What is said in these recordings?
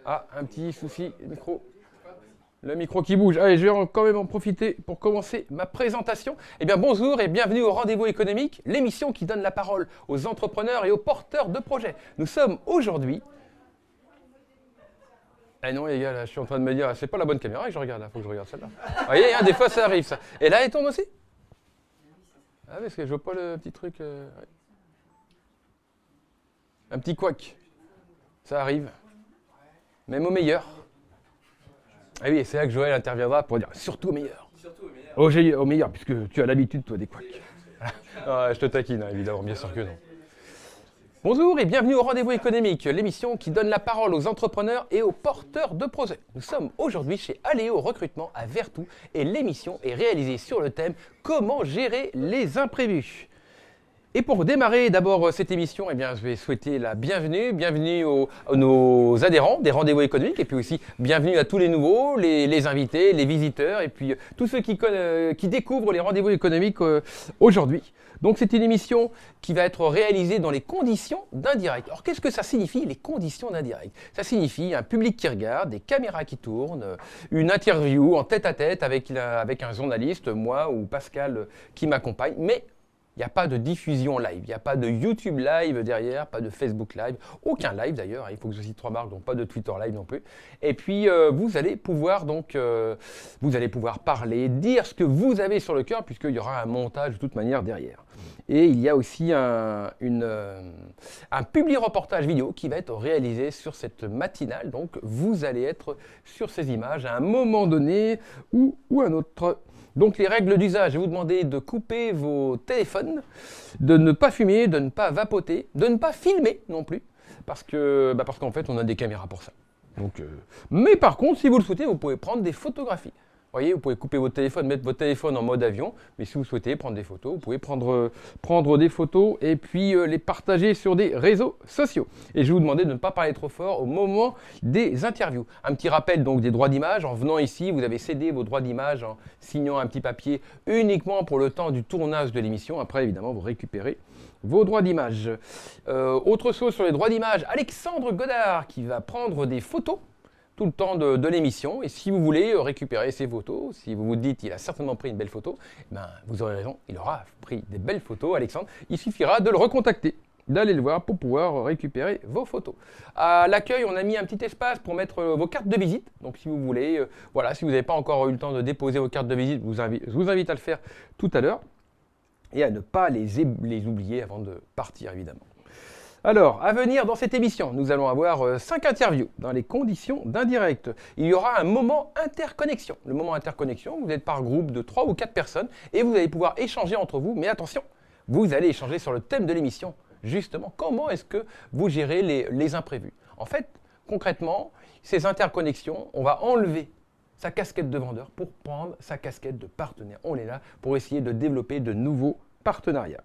Ah, un petit souci, micro. Le micro qui bouge. Allez, je vais quand même en profiter pour commencer ma présentation. Eh bien, bonjour et bienvenue au Rendez-vous économique, l'émission qui donne la parole aux entrepreneurs et aux porteurs de projets. Nous sommes aujourd'hui... Ah non, les gars, là, je suis en train de me dire, c'est pas la bonne caméra que je regarde, là, faut que je regarde celle-là. Vous voyez, hein, des fois, ça arrive, ça. Et là, elle tourne aussi? Ah, parce que je vois pas le petit truc... ouais. Un petit couac. Ça arrive. Même au meilleur. Ah oui, c'est là que Joël interviendra pour dire surtout au meilleur. Au meilleur, puisque tu as l'habitude, toi, des couacs. Ah, je te taquine, hein, évidemment, bien sûr que non. Bonjour et bienvenue au Rendez-vous économique, l'émission qui donne la parole aux entrepreneurs et aux porteurs de projets. Nous sommes aujourd'hui chez Aléo Recrutement à Vertou et l'émission est réalisée sur le thème Comment gérer les imprévus. Et pour démarrer d'abord cette émission, eh bien, je vais souhaiter la bienvenue à nos adhérents des rendez-vous économiques, et puis aussi bienvenue à tous les nouveaux, les invités, les visiteurs, et puis tous ceux qui découvrent les rendez-vous économiques aujourd'hui. Donc c'est une émission qui va être réalisée dans les conditions d'indirect. Alors qu'est-ce que ça signifie, les conditions d'indirect? Ça signifie un public qui regarde, des caméras qui tournent, une interview en tête-à-tête avec un journaliste, moi ou Pascal qui m'accompagne, mais il n'y a pas de diffusion live, il n'y a pas de YouTube live derrière, pas de Facebook live, aucun live d'ailleurs, il faut que je cite 3 marques, donc pas de Twitter live non plus. Et puis vous allez pouvoir parler, dire ce que vous avez sur le cœur, puisqu'il y aura un montage de toute manière derrière. Et il y a aussi un publi-reportage vidéo qui va être réalisé sur cette matinale, donc vous allez être sur ces images à un moment donné ou un autre. Donc les règles d'usage, je vais vous demander de couper vos téléphones, de ne pas fumer, de ne pas vapoter, de ne pas filmer non plus, parce qu'en fait on a des caméras pour ça. Donc, mais par contre, si vous le souhaitez, vous pouvez prendre des photographies. Vous voyez, vous pouvez couper votre téléphone, mettre votre téléphone en mode avion, mais si vous souhaitez prendre des photos, vous pouvez prendre des photos et puis les partager sur des réseaux sociaux. Et je vais vous demander de ne pas parler trop fort au moment des interviews. Un petit rappel donc des droits d'image. En venant ici, vous avez cédé vos droits d'image en signant un petit papier uniquement pour le temps du tournage de l'émission. Après, évidemment, vous récupérez vos droits d'image. Autre chose sur les droits d'image, Alexandre Godard qui va prendre des photos tout le temps de l'émission. Et si vous voulez récupérer ces photos, si vous vous dites qu'il a certainement pris une belle photo, eh ben, vous aurez raison, il aura pris des belles photos, Alexandre. Il suffira de le recontacter, d'aller le voir pour pouvoir récupérer vos photos. À l'accueil, on a mis un petit espace pour mettre vos cartes de visite. Donc si vous voulez, si vous n'avez pas encore eu le temps de déposer vos cartes de visite, je vous invite à le faire tout à l'heure. Et à ne pas les oublier avant de partir, évidemment. Alors, à venir dans cette émission, nous allons avoir 5 interviews dans les conditions d'indirect. Il y aura un moment interconnexion. Le moment interconnexion, vous êtes par groupe de 3 ou 4 personnes et vous allez pouvoir échanger entre vous. Mais attention, vous allez échanger sur le thème de l'émission. Justement, comment est-ce que vous gérez les imprévus? En fait, concrètement, ces interconnexions, on va enlever sa casquette de vendeur pour prendre sa casquette de partenaire. On est là pour essayer de développer de nouveaux partenariats.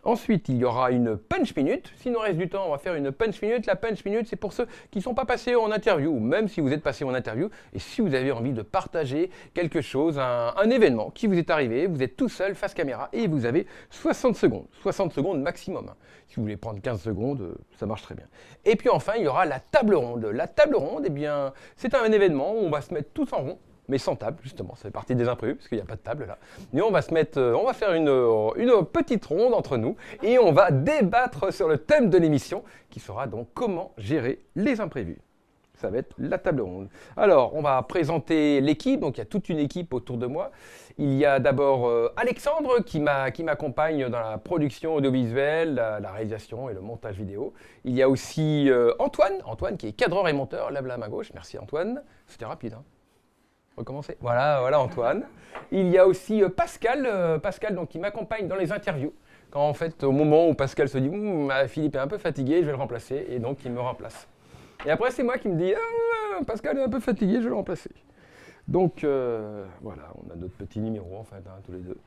Ensuite, il y aura une punch minute. S'il nous reste du temps, on va faire une punch minute. La punch minute, c'est pour ceux qui ne sont pas passés en interview, ou même si vous êtes passé en interview, et si vous avez envie de partager quelque chose, un événement qui vous est arrivé, vous êtes tout seul face caméra, et vous avez 60 secondes maximum. Si vous voulez prendre 15 secondes, ça marche très bien. Et puis enfin, il y aura la table ronde. La table ronde, eh bien, c'est un événement où on va se mettre tous en rond, mais sans table, justement, ça fait partie des imprévus, parce qu'il n'y a pas de table là. Mais on va faire une petite ronde entre nous, et on va débattre sur le thème de l'émission, qui sera donc comment gérer les imprévus. Ça va être la table ronde. Alors, on va présenter l'équipe, donc il y a toute une équipe autour de moi. Il y a d'abord Alexandre qui m'accompagne dans la production audiovisuelle, la réalisation et le montage vidéo. Il y a aussi Antoine qui est cadreur et monteur, là à ma gauche. Merci Antoine, c'était rapide, hein. Recommencer. Voilà Antoine. Il y a aussi Pascal donc, qui m'accompagne dans les interviews. Quand en fait, au moment où Pascal se dit Philippe est un peu fatigué, je vais le remplacer, et donc il me remplace. Et après, c'est moi qui me dis Pascal est un peu fatigué, je vais le remplacer. Donc voilà, on a notre petit numéro en fait, hein, tous les deux.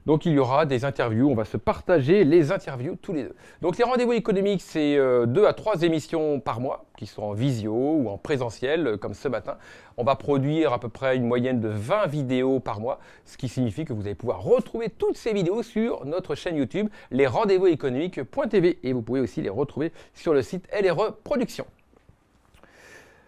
Donc il y aura des interviews, on va se partager les interviews tous les deux. Donc les rendez-vous économiques, c'est 2 à 3 émissions par mois, qui sont en visio ou en présentiel, comme ce matin. On va produire à peu près une moyenne de 20 vidéos par mois, ce qui signifie que vous allez pouvoir retrouver toutes ces vidéos sur notre chaîne YouTube, lesrendez-vous-économiques.tv, et vous pouvez aussi les retrouver sur le site LRE Productions.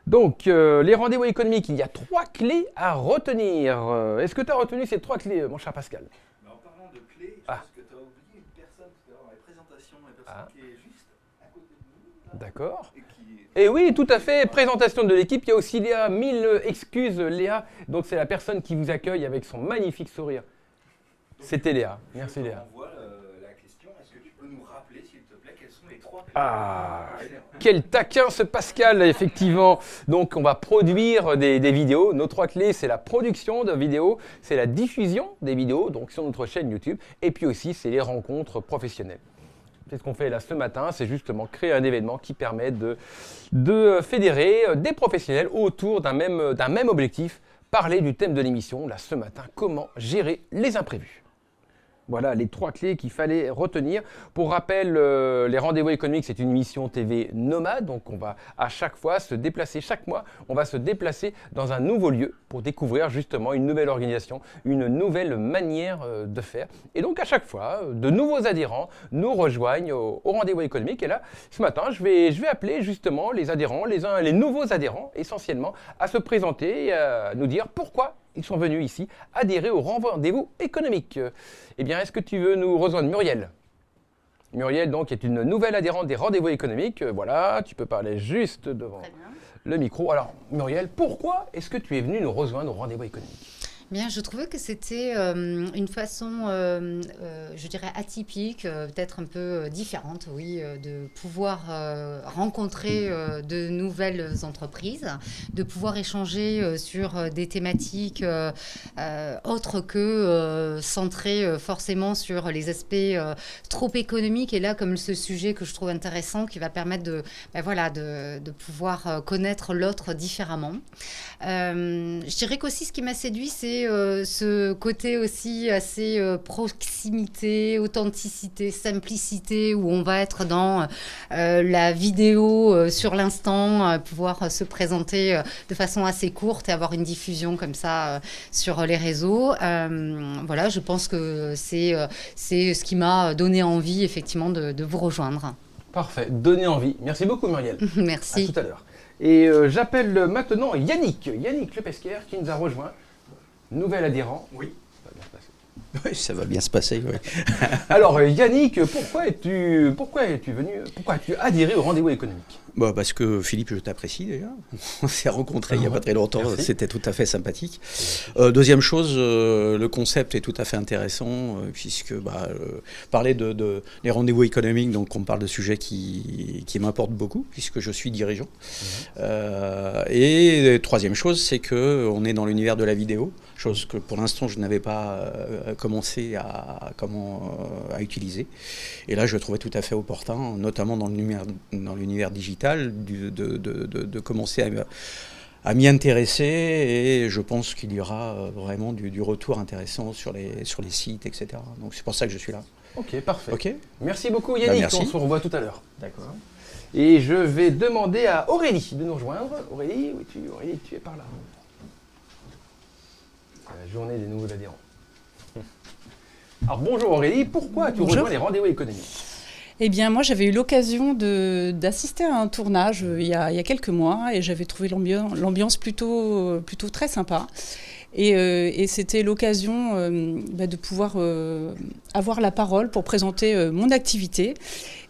Donc, les rendez-vous économiques, il y a 3 clés à retenir. Est-ce que tu as retenu ces 3 clés, mon cher Pascal? Mais en parlant de clés, je pense que tu as oublié une personne tout à l'heure dans les présentations, la personne qui est juste à côté de nous. D'accord. Et qui... Et oui, tout à fait, présentation de l'équipe. Il y a aussi Léa, 1000 excuses, Léa. Donc, c'est la personne qui vous accueille avec son magnifique sourire. C'était Léa. Merci Léa. On voit la question, est-ce que tu peux nous rappeler, s'il te plaît, quelles sont les 3 clés? Ah, quel taquin ce Pascal, effectivement. Donc, on va produire des vidéos. Nos 3 clés, c'est la production de vidéos, c'est la diffusion des vidéos, donc sur notre chaîne YouTube, et puis aussi, c'est les rencontres professionnelles. C'est ce qu'on fait là ce matin, c'est justement créer un événement qui permet de fédérer des professionnels autour d'un même objectif, parler du thème de l'émission, là ce matin, comment gérer les imprévus. Voilà les 3 clés qu'il fallait retenir. Pour rappel, les rendez-vous économiques, c'est une émission TV nomade. Donc on va à chaque fois se déplacer, chaque mois, on va se déplacer dans un nouveau lieu pour découvrir justement une nouvelle organisation, une nouvelle manière de faire. Et donc à chaque fois, de nouveaux adhérents nous rejoignent au rendez-vous économique. Et là, ce matin, je vais appeler justement les adhérents, les nouveaux adhérents essentiellement, à se présenter et à nous dire pourquoi ils sont venus ici adhérer au rendez-vous économique. Eh bien, est-ce que tu veux nous rejoindre, Muriel? Muriel, donc, est une nouvelle adhérente des rendez-vous économiques. Voilà, tu peux parler juste devant le micro. Alors, Muriel, pourquoi est-ce que tu es venue nous rejoindre au rendez-vous économique? Bien, je trouvais que c'était une façon, je dirais, atypique, peut-être un peu différente, oui, de pouvoir rencontrer de nouvelles entreprises, de pouvoir échanger sur des thématiques autres que centrées forcément sur les aspects trop économiques. Et là, comme ce sujet que je trouve intéressant, qui va permettre de pouvoir connaître l'autre différemment. Je dirais qu'aussi, ce qui m'a séduit, c'est ce côté aussi assez proximité, authenticité, simplicité, où on va être dans la vidéo sur l'instant, pouvoir se présenter de façon assez courte et avoir une diffusion comme ça sur les réseaux. Voilà, je pense que c'est ce qui m'a donné envie effectivement de vous rejoindre. Parfait, donner envie. Merci beaucoup, Muriel. Merci. À tout à l'heure. Et j'appelle maintenant Yannick Le Pesquer, qui nous a rejoint. Nouvel adhérent. Oui. Ça va bien se passer. Oui, ça va bien se passer, oui. Alors Yannick, pourquoi as-tu adhéré au rendez-vous économique? Bah, parce que Philippe, je t'apprécie déjà. On s'est rencontrés il n'y a pas très longtemps, c'était tout à fait sympathique. Deuxième chose, le concept est tout à fait intéressant, puisque parler des rendez-vous économiques, donc on parle de sujets qui m'importent beaucoup, puisque je suis dirigeant. Et troisième chose, c'est qu'on est dans l'univers de la vidéo, chose que pour l'instant je n'avais pas commencé à utiliser. Et là, je le trouvais tout à fait opportun, notamment dans l'univers digital, de commencer à m'y intéresser, et je pense qu'il y aura vraiment du retour intéressant sur les sites, etc. Donc c'est pour ça que je suis là. Ok, parfait. Ok. Merci beaucoup Yannick, merci. On se revoit tout à l'heure. D'accord. Et je vais demander à Aurélie de nous rejoindre. Aurélie, Aurélie, tu es par là. C'est la journée des nouveaux adhérents. Alors bonjour Aurélie, pourquoi as-tu rejoint les rendez-vous économiques? Eh bien, moi, j'avais eu l'occasion d'assister à un tournage il y a quelques mois, et j'avais trouvé l'ambiance plutôt très sympa. Et c'était l'occasion de pouvoir avoir la parole pour présenter mon activité.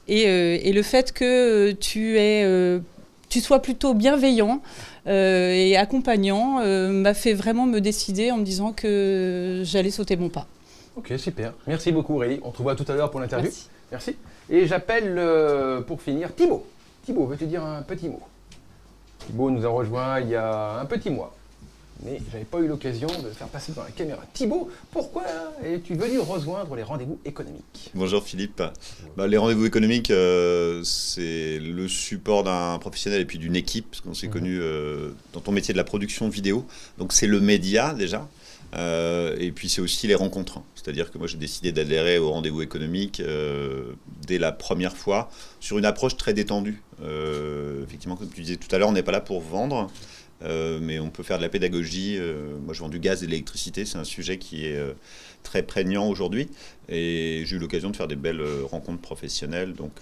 Et le fait que tu sois plutôt bienveillant et accompagnant m'a fait vraiment me décider en me disant que j'allais sauter mon pas. Ok, super. Merci beaucoup Aurélie. On te revoit tout à l'heure pour l'interview. Merci. Et j'appelle pour finir Thibaut. Thibaut, veux-tu dire un petit mot? Thibaut nous a rejoint il y a un petit mois, mais je n'avais pas eu l'occasion de le faire passer dans la caméra. Thibaut, pourquoi es-tu venu rejoindre les rendez-vous économiques? Bonjour Philippe. Les rendez-vous économiques, c'est le support d'un professionnel et puis d'une équipe, parce qu'on s'est connus dans ton métier de la production vidéo. Donc c'est le média déjà. Et puis c'est aussi les rencontres. C'est-à-dire que moi j'ai décidé d'adhérer au rendez-vous économique dès la première fois, sur une approche très détendue. Effectivement, comme tu disais tout à l'heure, on n'est pas là pour vendre, mais on peut faire de la pédagogie. Moi je vends du gaz et de l'électricité, c'est un sujet qui est très prégnant aujourd'hui. Et j'ai eu l'occasion de faire des belles rencontres professionnelles. Donc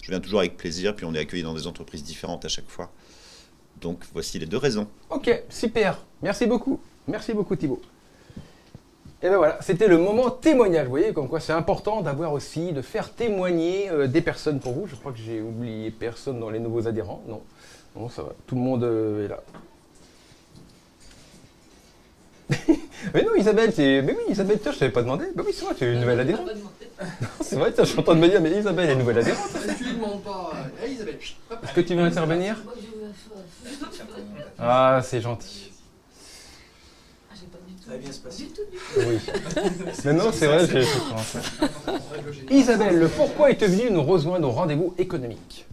je viens toujours avec plaisir, puis on est accueilli dans des entreprises différentes à chaque fois. Donc voici les 2 raisons. Ok, super. Merci beaucoup. Merci beaucoup Thibaut. Et ben voilà, c'était le moment témoignage. Vous voyez, comme quoi c'est important d'avoir aussi, de faire témoigner des personnes pour vous. Je crois que j'ai oublié personne dans les nouveaux adhérents. Non, non, ça va. Tout le monde est là. Mais non, Isabelle, mais oui, Isabelle, tiens, je t'avais pas demandé. Bah oui, c'est vrai, tu es une nouvelle adhérente. Non, c'est vrai, tiens, je suis en train de me dire, mais Isabelle est une nouvelle adhérente. Tu lui demandes pas. Hey Isabelle, hop. Est-ce que tu veux intervenir? Ah, c'est gentil. Ça va bien se passer. Oui. Mais non, c'est vrai, je pense. Isabelle, pourquoi es-tu venue nous rejoindre au rendez-vous économique?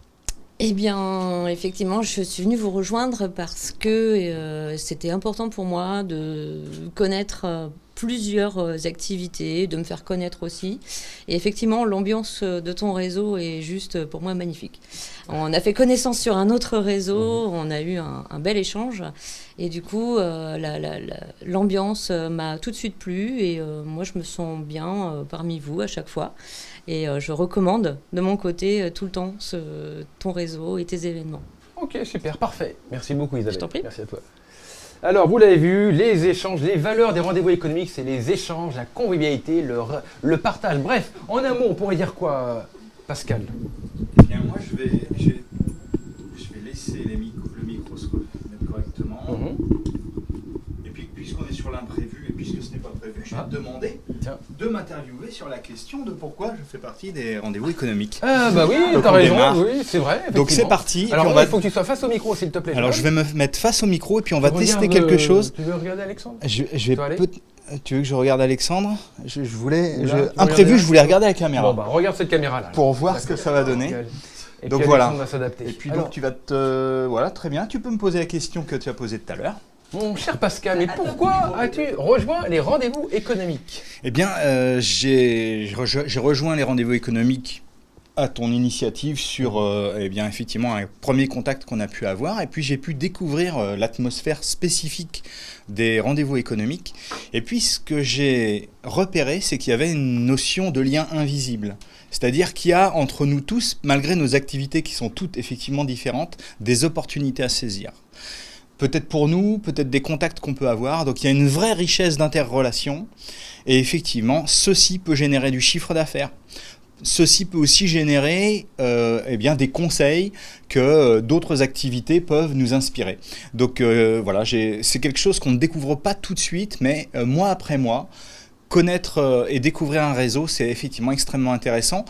Eh bien, effectivement, je suis venue vous rejoindre parce que c'était important pour moi de connaître plusieurs activités, de me faire connaître aussi. Et effectivement, l'ambiance de ton réseau est juste pour moi magnifique. On a fait connaissance sur un autre réseau, on a eu un bel échange. Et du coup, l'ambiance m'a tout de suite plu et moi, je me sens bien parmi vous à chaque fois. Et je recommande de mon côté tout le temps ton réseau et tes événements. Ok, super, parfait. Merci beaucoup Isabelle. Je t'en prie. Merci à toi. Alors, vous l'avez vu, les échanges, les valeurs des rendez-vous économiques, c'est les échanges, la convivialité, le partage. Bref, en un mot, on pourrait dire quoi, Pascal? Eh bien, moi, je vais laisser le micro se mettre correctement. Et puis, puisqu'on est sur l'imprévu et puisque ce n'est pas prévu, je vais te demander de m'interviewer sur la question de pourquoi je fais partie des rendez-vous économiques. Ah bah oui, t'as raison, oui, c'est vrai. Donc c'est parti. Alors, il faut que tu sois face au micro, s'il te plaît. Alors, je vais me mettre face au micro et puis on va tester quelque chose. Tu veux regarder Alexandre? Tu veux que je regarde Alexandre? Imprévu, je voulais regarder la caméra. Bon bah, regarde cette caméra-là. Pour voir ce que ça va donner. Et donc puis, voilà. Alexandre va s'adapter. Et puis alors, donc tu vas te... Voilà, très bien. Tu peux me poser la question que tu as posée tout à l'heure. Mon cher Pascal, mais pourquoi as-tu rejoint les rendez-vous économiques? Eh bien, j'ai rejoint les rendez-vous économiques à ton initiative sur eh bien, effectivement un premier contact qu'on a pu avoir. Et puis j'ai pu découvrir l'atmosphère spécifique des rendez-vous économiques. Et puis ce que j'ai repéré, c'est qu'il y avait une notion de lien invisible. C'est-à-dire qu'il y a entre nous tous, malgré nos activités qui sont toutes effectivement différentes, des opportunités à saisir. Peut-être pour nous, peut-être des contacts qu'on peut avoir. Donc il y a une vraie richesse d'interrelations. Et effectivement, ceci peut générer du chiffre d'affaires. Ceci peut aussi générer eh bien, des conseils que d'autres activités peuvent nous inspirer. Donc voilà, c'est quelque chose qu'on ne découvre pas tout de suite, mais mois après mois, connaître et découvrir un réseau, c'est effectivement extrêmement intéressant.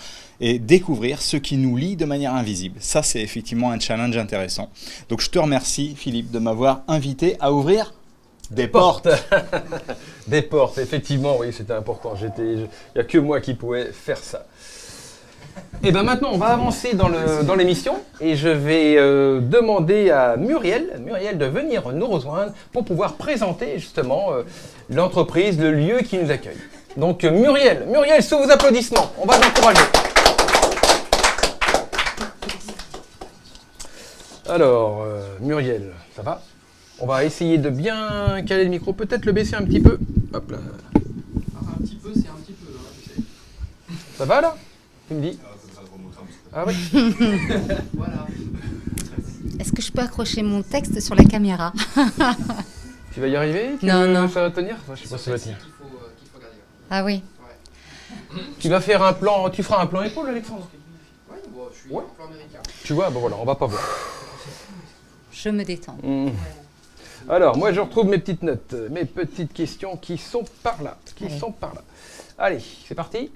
Et découvrir ce qui nous lie de manière invisible. Ça, c'est effectivement un challenge intéressant. Donc, je te remercie, Philippe, de m'avoir invité à ouvrir des portes. Des portes, effectivement, oui, c'était important. Il n'y a que moi qui pouvais faire ça. Et bien maintenant, on va avancer dans l'émission et je vais demander à Muriel de venir nous rejoindre pour pouvoir présenter justement l'entreprise, le lieu qui nous accueille. Donc Muriel, sous vos applaudissements, on va t'encourager. Alors, Muriel, ça va? On va essayer de bien caler le micro, peut-être le baisser un petit peu. Hop là. Un petit peu, c'est un petit peu, hein, tu sais. Ça va là? Tu me dis? Ah oui. Voilà. Est-ce que je peux accrocher mon texte sur la caméra? Tu vas y arriver? Non. Ça va tenir? Je sais pas si ça va tenir. Qu'il faut garder. Ah oui. Tu vas faire un plan, tu feras un plan épaule, Alexandre? Oui, bon, je suis un peu américain. Tu vois, bon voilà, on va pas voir. Je me détends. Alors, moi je retrouve mes petites notes, mes petites questions qui sont par là. Allez, c'est parti.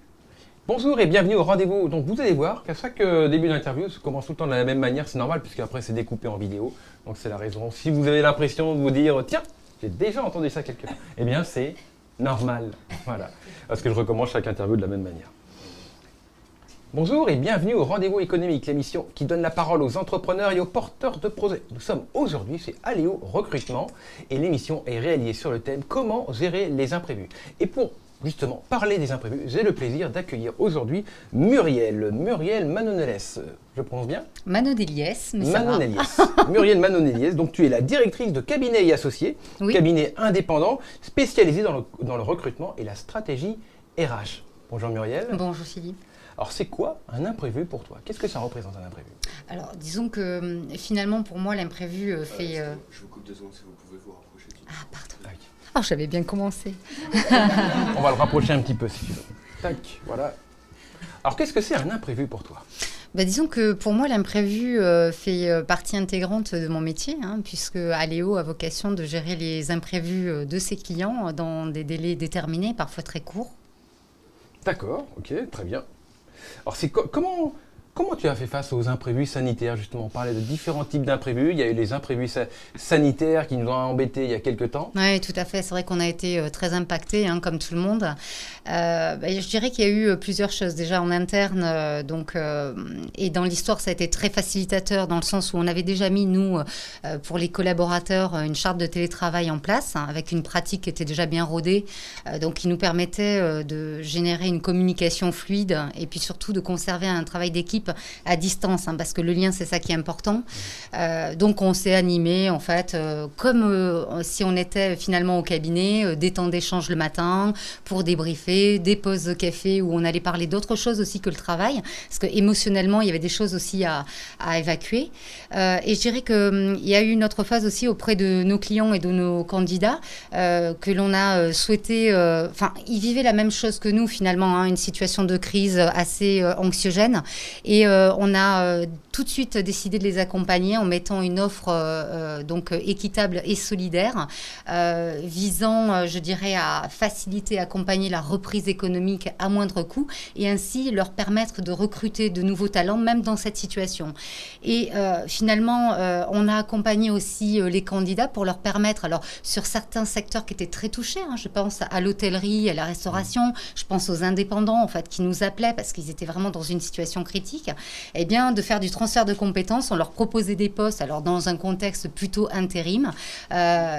Bonjour et bienvenue au rendez-vous. Donc vous allez voir qu'à chaque début d'interview, ça commence tout le temps de la même manière, c'est normal puisque après c'est découpé en vidéo. Donc c'est la raison. Si vous avez l'impression de vous dire tiens, j'ai déjà entendu ça quelque part, eh bien c'est normal. Voilà. Parce que je recommence chaque interview de la même manière. Bonjour et bienvenue au Rendez-vous économique, l'émission qui donne la parole aux entrepreneurs et aux porteurs de projets. Nous sommes aujourd'hui chez Aléo Recrutement et l'émission est réalisée sur le thème comment gérer les imprévus. Et pour justement parler des imprévus, j'ai le plaisir d'accueillir aujourd'hui Muriel Manonelles. Je prononce bien? Manonelies, mais ça va. Muriel Manonelies, donc tu es la directrice de Cabinet et Associés, Oui. cabinet indépendant spécialisé dans le recrutement et la stratégie RH. Bonjour Muriel. Bonjour Philippe. Alors c'est quoi un imprévu pour toi? Qu'est-ce que ça représente un imprévu? Alors, disons que finalement, pour moi, l'imprévu fait... Je vous coupe 2 secondes si vous pouvez vous rapprocher. Ah, pardon. Tac. Oh, j'avais bien commencé. On va le rapprocher un petit peu si tu veux. Tac, voilà. Alors qu'est-ce que c'est un imprévu pour toi? Bah, disons que pour moi, l'imprévu fait partie intégrante de mon métier, hein, puisque Aléo a vocation de gérer les imprévus de ses clients dans des délais déterminés, parfois très courts. D'accord, ok, très bien. Alors comment tu as fait face aux imprévus sanitaires, justement? On parlait de différents types d'imprévus. Il y a eu les imprévus sanitaires qui nous ont embêtés il y a quelques temps. Oui, tout à fait. C'est vrai qu'on a été très impactés, hein, comme tout le monde. Je dirais qu'il y a eu plusieurs choses. Déjà en interne, et dans l'histoire, ça a été très facilitateur dans le sens où on avait déjà mis, nous, pour les collaborateurs, une charte de télétravail en place, hein, avec une pratique qui était déjà bien rodée, donc qui nous permettait de générer une communication fluide et puis surtout de conserver un travail d'équipe à distance, hein, parce que le lien, c'est ça qui est important. Donc, on s'est animé, en fait, comme si on était finalement au cabinet, des temps d'échange le matin pour débriefer, des pauses de café où on allait parler d'autres choses aussi que le travail, parce que émotionnellement, il y avait des choses aussi à évacuer. Et je dirais qu'il y a eu une autre phase aussi auprès de nos clients et de nos candidats que l'on a souhaité... ils vivaient la même chose que nous, finalement, hein, une situation de crise assez anxiogène. Et on a tout de suite décidé de les accompagner en mettant une offre équitable et solidaire, visant, je dirais, à faciliter, accompagner la reprise économique à moindre coût et ainsi leur permettre de recruter de nouveaux talents, même dans cette situation. Et finalement, on a accompagné aussi les candidats pour leur permettre, alors sur certains secteurs qui étaient très touchés, hein, je pense à l'hôtellerie, à la restauration, je pense aux indépendants en fait qui nous appelaient parce qu'ils étaient vraiment dans une situation critique, eh bien de faire du transfert de compétences, on leur proposait des postes, alors dans un contexte plutôt intérim,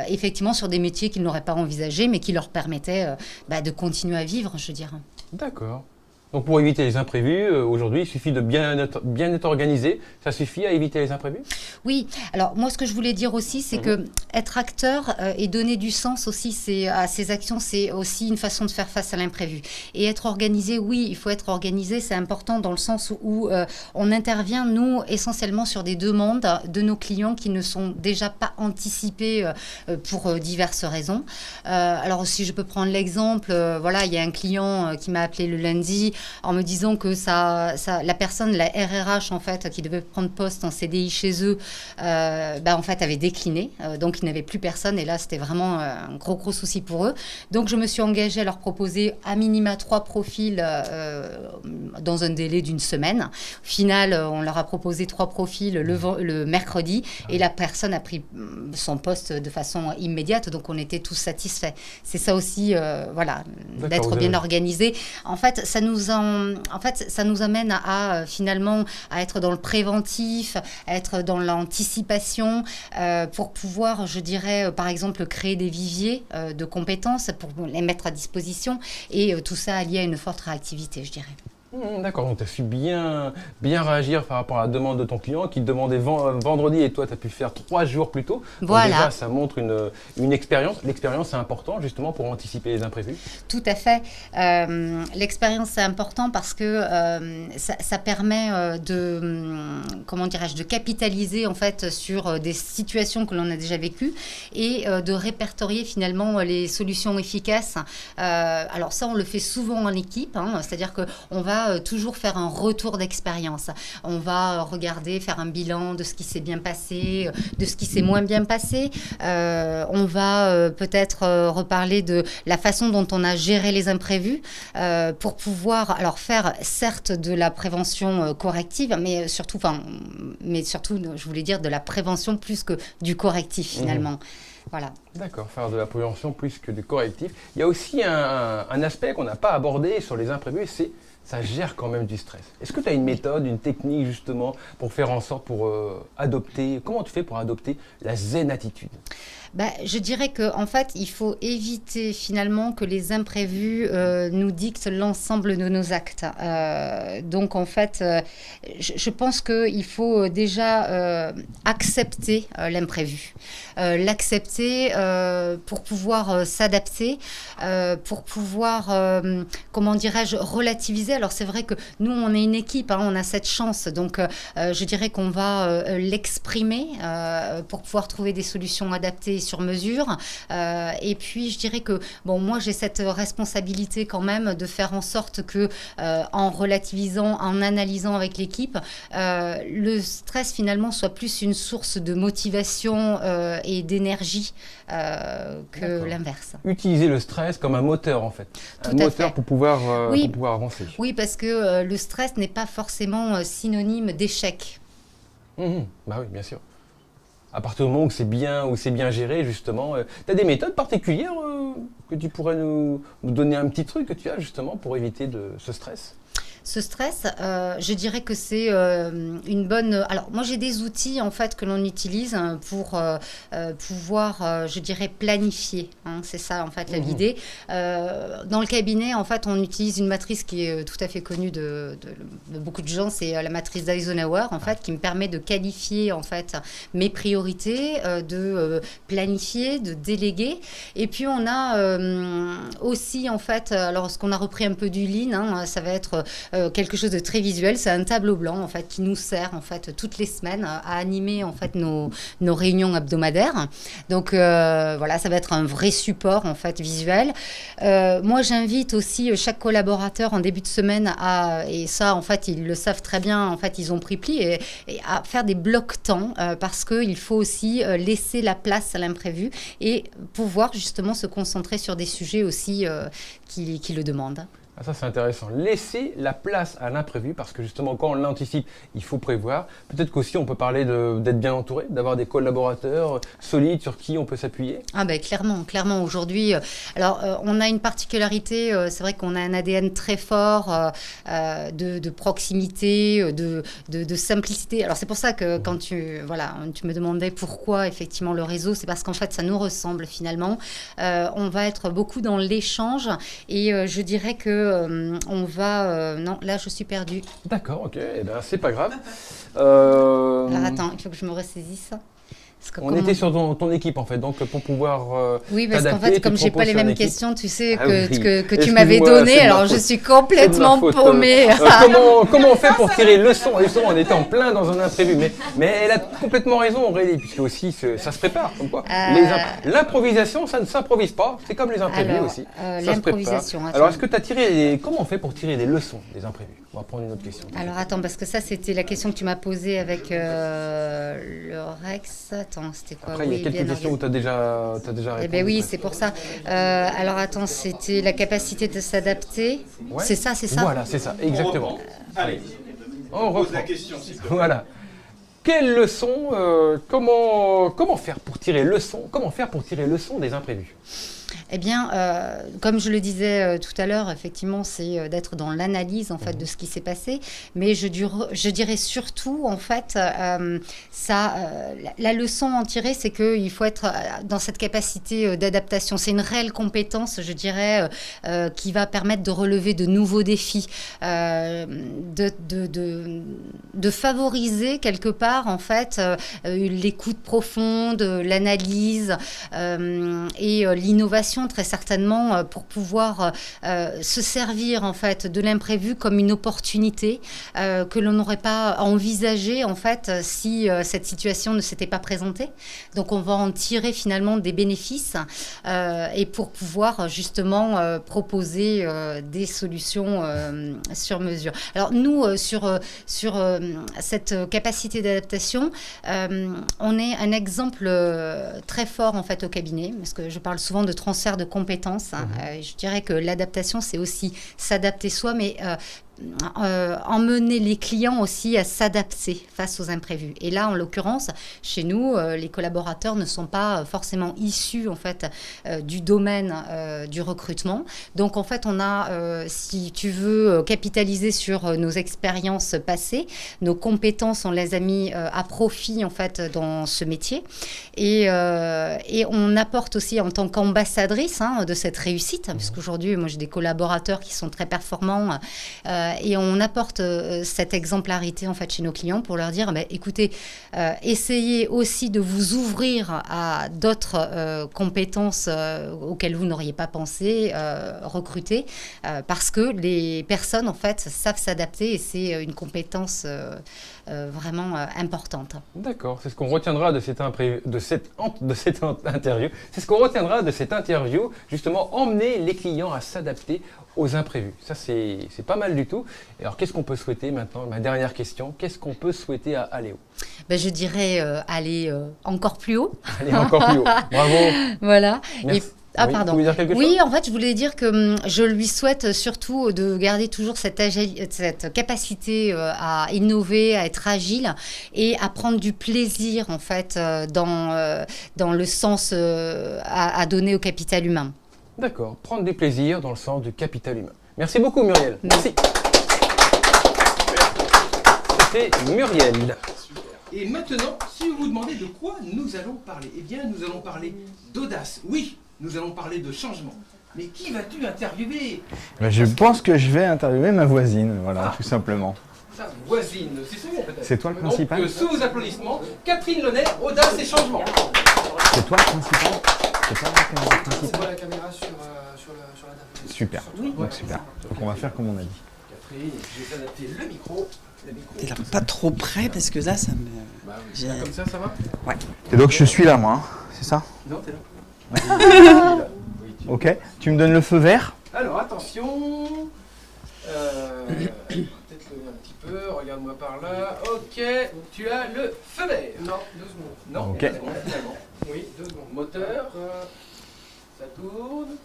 effectivement sur des métiers qu'ils n'auraient pas envisagés, mais qui leur permettaient de continuer à vivre, je dirais. D'accord. Donc pour éviter les imprévus, aujourd'hui, il suffit de bien être organisé. Ça suffit à éviter les imprévus? Oui. Alors moi, ce que je voulais dire aussi, c'est que être acteur et donner du sens aussi à ces actions, c'est aussi une façon de faire face à l'imprévu. Et être organisé, oui, il faut être organisé. C'est important dans le sens où on intervient, nous, essentiellement sur des demandes de nos clients qui ne sont déjà pas anticipées pour diverses raisons. Alors si je peux prendre l'exemple, il y a un client qui m'a appelé le lundi en me disant que la personne, la RRH en fait, qui devait prendre poste en CDI chez eux, en fait avait décliné, donc il n'y avait plus personne et là c'était vraiment un gros souci pour eux. Donc je me suis engagée à leur proposer à minima 3 profils dans un délai d'1 semaine. Au final, on leur a proposé 3 profils le mercredi et la personne a pris son poste de façon immédiate, donc on était tous satisfaits. C'est ça aussi, d'être bien organisé. En fait, ça nous amène à finalement à être dans le préventif, à être dans l'anticipation, pour pouvoir, je dirais, par exemple, créer des viviers de compétences pour les mettre à disposition et tout ça allié à une forte réactivité, je dirais. D'accord, donc tu as su bien réagir par rapport à la demande de ton client qui te demandait vendredi et toi tu as pu le faire 3 jours plus tôt. Voilà. Donc déjà ça montre une expérience. L'expérience c'est important justement pour anticiper les imprévus. Tout à fait. L'expérience c'est important parce que ça permet de capitaliser en fait sur des situations que l'on a déjà vécues et de répertorier finalement les solutions efficaces. Alors ça on le fait souvent en équipe, hein, c'est-à-dire qu'on va toujours faire un retour d'expérience. On va regarder, faire un bilan de ce qui s'est bien passé, de ce qui s'est moins bien passé. On va peut-être reparler de la façon dont on a géré les imprévus pour pouvoir faire certes de la prévention corrective, mais surtout, je voulais dire de la prévention plus que du correctif finalement. Voilà. D'accord, faire de la prévention plus que du correctif. Il y a aussi un aspect qu'on n'a pas abordé sur les imprévus, c'est ça gère quand même du stress. Est-ce que tu as une méthode, une technique justement pour faire en sorte adopter, comment tu fais pour adopter la zen attitude? Je dirais qu'en fait, il faut éviter finalement que les imprévus nous dictent l'ensemble de nos actes. Donc en fait, je pense qu'il faut déjà accepter l'imprévu. L'accepter pour pouvoir s'adapter, pour pouvoir, comment dirais-je, relativiser. Alors c'est vrai que nous, on est une équipe, on a cette chance. Donc je dirais qu'on va l'exprimer pour pouvoir trouver des solutions adaptées sur mesure. Et puis, je dirais que, moi, j'ai cette responsabilité quand même de faire en sorte que, en relativisant, en analysant avec l'équipe, le stress, finalement, soit plus une source de motivation et d'énergie que l'inverse. Utiliser le stress comme un moteur, en fait. Tout un à moteur fait. pour pouvoir Oui. avancer. Oui, parce que le stress n'est pas forcément synonyme d'échec. Bah oui, bien sûr. À partir du moment où c'est bien géré, justement, tu as des méthodes particulières que tu pourrais nous donner un petit truc que tu as, justement, pour éviter ce stress? Ce stress, je dirais que c'est une bonne... Alors, moi, j'ai des outils, en fait, que l'on utilise pour pouvoir, je dirais, planifier. C'est ça, en fait, l'idée. Dans le cabinet, en fait, on utilise une matrice qui est tout à fait connue de beaucoup de gens. C'est la matrice d'Eisenhower, en fait, qui me permet de qualifier, en fait, mes priorités, de planifier, de déléguer. Et puis, on a aussi, en fait, alors, ce qu'on a repris un peu du Lean, ça va être... quelque chose de très visuel, c'est un tableau blanc en fait qui nous sert en fait toutes les semaines à animer en fait nos réunions hebdomadaires. Donc voilà, ça va être un vrai support en fait visuel. Moi, j'invite aussi chaque collaborateur en début de semaine et ça en fait ils le savent très bien, en fait ils ont pris pli et à faire des blocs temps parce que il faut aussi laisser la place à l'imprévu et pouvoir justement se concentrer sur des sujets aussi qui le demandent. Ah, ça, c'est intéressant. Laisser la place à l'imprévu, parce que justement, quand on l'anticipe, il faut prévoir. Peut-être qu'aussi, on peut parler d'être bien entouré, d'avoir des collaborateurs solides sur qui on peut s'appuyer. Ah ben clairement. Aujourd'hui, alors on a une particularité, c'est vrai qu'on a un ADN très fort de proximité, de simplicité. Alors c'est pour ça que quand tu me demandais pourquoi effectivement le réseau, c'est parce qu'en fait ça nous ressemble finalement. On va être beaucoup dans l'échange et je dirais que on va... non, là, je suis perdue. D'accord, ok. Eh ben, c'est pas grave. Alors, attends, il faut que je me ressaisisse. On était sur ton équipe, en fait, donc pour pouvoir oui, parce qu'en fait, comme je n'ai pas les mêmes questions, tu sais, que tu Excuse-moi, m'avais données, alors je suis complètement paumée. Comment on fait pour tirer le son? Justement, on était en plein dans un imprévu, mais elle a complètement raison, Aurélie, puisque aussi, ça se prépare, comme quoi. L'improvisation, ça ne s'improvise pas, c'est comme les imprévus aussi. L'improvisation, alors, est-ce que tu as tiré comment on fait pour tirer des leçons des imprévus? On va prendre une autre question. Alors, attends, parce que ça, c'était la question que tu m'as posée avec le Rex. Attends, c'était quoi? Après, il y a quelques questions où tu as déjà répondu. Eh bien oui, c'est pour ça. Alors attends, c'était la capacité de s'adapter. Ouais. C'est ça? Voilà, c'est ça, exactement. Allez, on pose la question, s'il te plaît. Voilà. Quelle leçon, comment faire pour tirer leçon des imprévus? Eh bien, comme je le disais tout à l'heure, effectivement, c'est d'être dans l'analyse en fait de ce qui s'est passé. Mais je dirais surtout, en fait, la leçon à en tirer, c'est qu'il faut être dans cette capacité d'adaptation. C'est une réelle compétence, je dirais, qui va permettre de relever de nouveaux défis, de favoriser quelque part, en fait, l'écoute profonde, l'analyse et l'innovation très certainement pour pouvoir se servir en fait de l'imprévu comme une opportunité que l'on n'aurait pas envisagé en fait si cette situation ne s'était pas présentée. Donc on va en tirer finalement des bénéfices et pour pouvoir justement proposer des solutions sur mesure. Alors nous sur cette capacité d'adaptation, on est un exemple très fort en fait au cabinet parce que je parle souvent de transfert de compétences. Je dirais que l'adaptation, c'est aussi s'adapter soi, mais emmener les clients aussi à s'adapter face aux imprévus. Et là, en l'occurrence, chez nous, les collaborateurs ne sont pas forcément issus en fait du domaine du recrutement. Donc en fait, on a, si tu veux, capitaliser sur nos expériences passées, nos compétences, on les a mis à profit en fait dans ce métier. Et on apporte aussi en tant qu'ambassadrice de cette réussite, puisqu'aujourd'hui, moi j'ai des collaborateurs qui sont très performants. Et on apporte cette exemplarité en fait chez nos clients pour leur dire écoutez, essayez aussi de vous ouvrir à d'autres compétences auxquelles vous n'auriez pas pensé recruter, parce que les personnes en fait savent s'adapter et c'est une compétence vraiment importante. D'accord, c'est ce qu'on retiendra de cette interview. C'est ce qu'on retiendra de cette interview, justement, emmener les clients à s'adapter aux imprévus. Ça, c'est pas mal du tout. Et alors, qu'est-ce qu'on peut souhaiter maintenant? Ma dernière question, qu'est-ce qu'on peut souhaiter à Aléo? Je dirais aller encore plus haut. Aller encore plus haut. Bravo. Voilà. Merci. Oui, pardon. vous voulez dire quelque chose? Oui, en fait, je voulais dire que je lui souhaite surtout de garder toujours cette capacité à innover, à être agile et à prendre du plaisir, en fait, dans le sens à donner au capital humain. D'accord, prendre du plaisir dans le sens du capital humain. Merci beaucoup, Muriel. Merci. C'était Muriel. Et maintenant, si vous vous demandez de quoi nous allons parler, eh bien, nous allons parler d'audace. Oui, nous allons parler de changement. Mais qui vas-tu interviewer? Je pense que je vais interviewer ma voisine, voilà, tout simplement. Sa voisine, c'est son nom peut-être. C'est toi le principal? Donc, sous vos applaudissements, Catherine Launay, audace et changement. C'est toi le principal? C'est toi la caméra principale? C'est moi la caméra sur la table. Super, donc super. Donc on va faire comme on a dit. Catherine, je vais adapter le micro. T'es là pas trop près parce que là ça me... Là, comme ça va? Ouais. Et donc je suis là moi, hein, c'est ça? Non, t'es là. Ok, tu me donnes le feu vert? Alors attention, peut-être lever un petit peu, regarde-moi par là. Ok, tu as le feu vert. Non, 2 secondes. Non, ok. 2 secondes, finalement. Oui, 2 secondes. Moteur, ça tourne.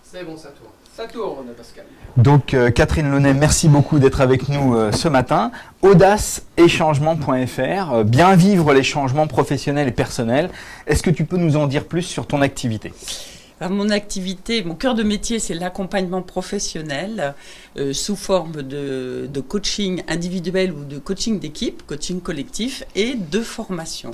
C'est bon, ça tourne. Ça tourne, Pascal. Donc Catherine Launay, merci beaucoup d'être avec nous ce matin. Audace-et-changement.fr, bien vivre les changements professionnels et personnels. Est-ce que tu peux nous en dire plus sur ton activité? Alors, mon activité, mon cœur de métier, c'est l'accompagnement professionnel sous forme de coaching individuel ou de coaching d'équipe, coaching collectif et de formation.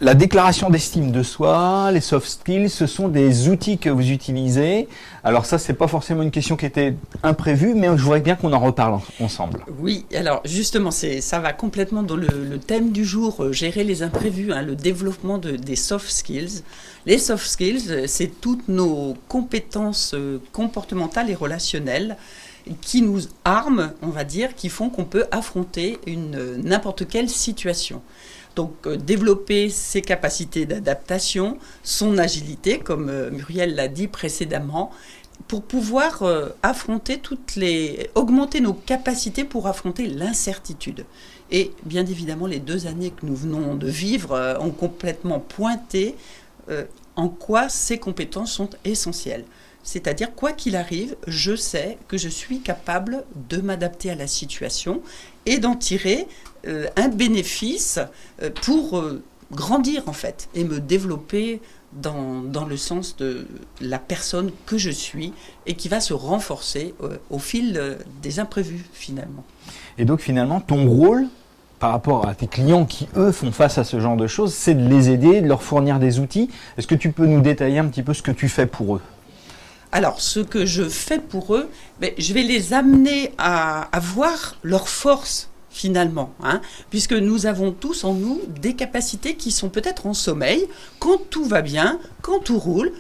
La déclaration d'estime de soi, les soft skills, ce sont des outils que vous utilisez. Alors ça, c'est pas forcément une question qui était imprévue, mais je voudrais bien qu'on en reparle ensemble. Oui, alors justement, ça va complètement dans le thème du jour, gérer les imprévus, le développement des soft skills. Les soft skills, c'est toutes nos compétences comportementales et relationnelles qui nous arment, on va dire, qui font qu'on peut affronter n'importe quelle situation. Donc développer ses capacités d'adaptation, son agilité, comme Muriel l'a dit précédemment, pour pouvoir augmenter nos capacités pour affronter l'incertitude. Et bien évidemment, les 2 années que nous venons de vivre ont complètement pointé en quoi ces compétences sont essentielles. C'est-à-dire, quoi qu'il arrive, je sais que je suis capable de m'adapter à la situation et d'en tirer un bénéfice pour grandir, en fait, et me développer dans le sens de la personne que je suis et qui va se renforcer au fil des imprévus, finalement. Et donc, finalement, ton rôle, par rapport à tes clients qui, eux, font face à ce genre de choses, c'est de les aider, de leur fournir des outils. Est-ce que tu peux nous détailler un petit peu ce que tu fais pour eux ? Alors, ce que je fais pour eux, je vais les amener à voir leurs forces, finalement, puisque nous avons tous en nous des capacités qui sont peut-être en sommeil. Quand tout va bien, quand tout roule,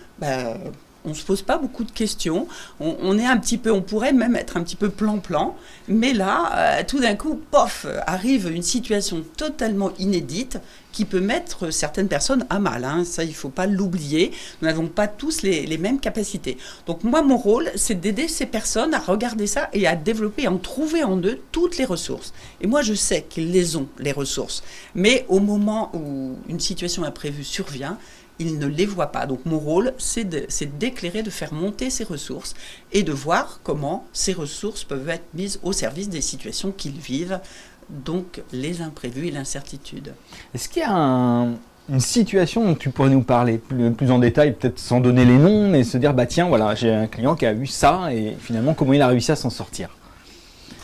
on ne se pose pas beaucoup de questions. On est un petit peu, on pourrait même être un petit peu plan-plan, mais là, tout d'un coup, pof, arrive une situation totalement inédite qui peut mettre certaines personnes à mal. Ça, il ne faut pas l'oublier. Nous n'avons pas tous les mêmes capacités. Donc moi, mon rôle, c'est d'aider ces personnes à regarder ça et à développer, à en trouver en eux toutes les ressources. Et moi, je sais qu'ils les ont, les ressources. Mais au moment où une situation imprévue survient, il ne les voit pas. Donc mon rôle, c'est d'éclairer, de faire monter ces ressources et de voir comment ces ressources peuvent être mises au service des situations qu'ils vivent, donc les imprévus et l'incertitude. Est-ce qu'il y a une situation dont tu pourrais nous parler plus en détail, peut-être sans donner les noms, mais se dire, bah tiens, voilà, j'ai un client qui a eu ça, et finalement, comment il a réussi à s'en sortir?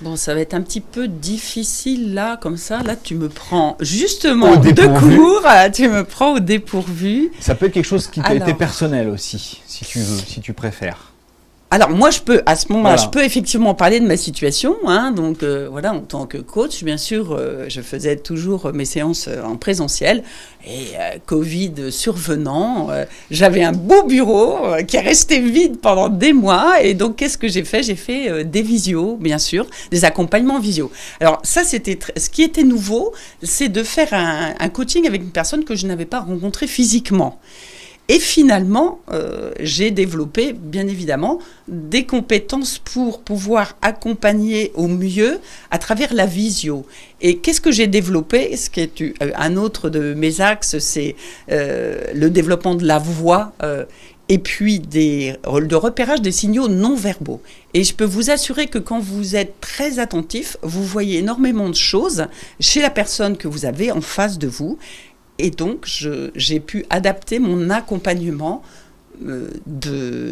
Bon, ça va être un petit peu difficile là, comme ça. Là, tu me prends justement Au de dépourvu. court, tu me prends au dépourvu. Ça peut être quelque chose qui t'a Alors. été personnel aussi, si tu veux, si tu préfères. Alors moi, je peux, à ce moment-là, Voilà. je peux effectivement parler de ma situation. Hein, donc voilà, en tant que coach, bien sûr, je faisais toujours mes séances en présentiel. Et Covid survenant, j'avais un beau bureau qui est resté vide pendant des mois. Et donc, qu'est-ce que j'ai fait? J'ai fait des visios, bien sûr, des accompagnements visio. Alors ça, c'était ce qui était nouveau, c'est de faire un coaching avec une personne que je n'avais pas rencontrée physiquement. Et finalement, j'ai développé, bien évidemment, des compétences pour pouvoir accompagner au mieux à travers la visio. Et qu'est-ce que j'ai développé? Ce qui est un autre de mes axes, c'est le développement de la voix et puis de repérage des signaux non verbaux. Et je peux vous assurer que quand vous êtes très attentif, vous voyez énormément de choses chez la personne que vous avez en face de vous. Et donc, j'ai pu adapter mon accompagnement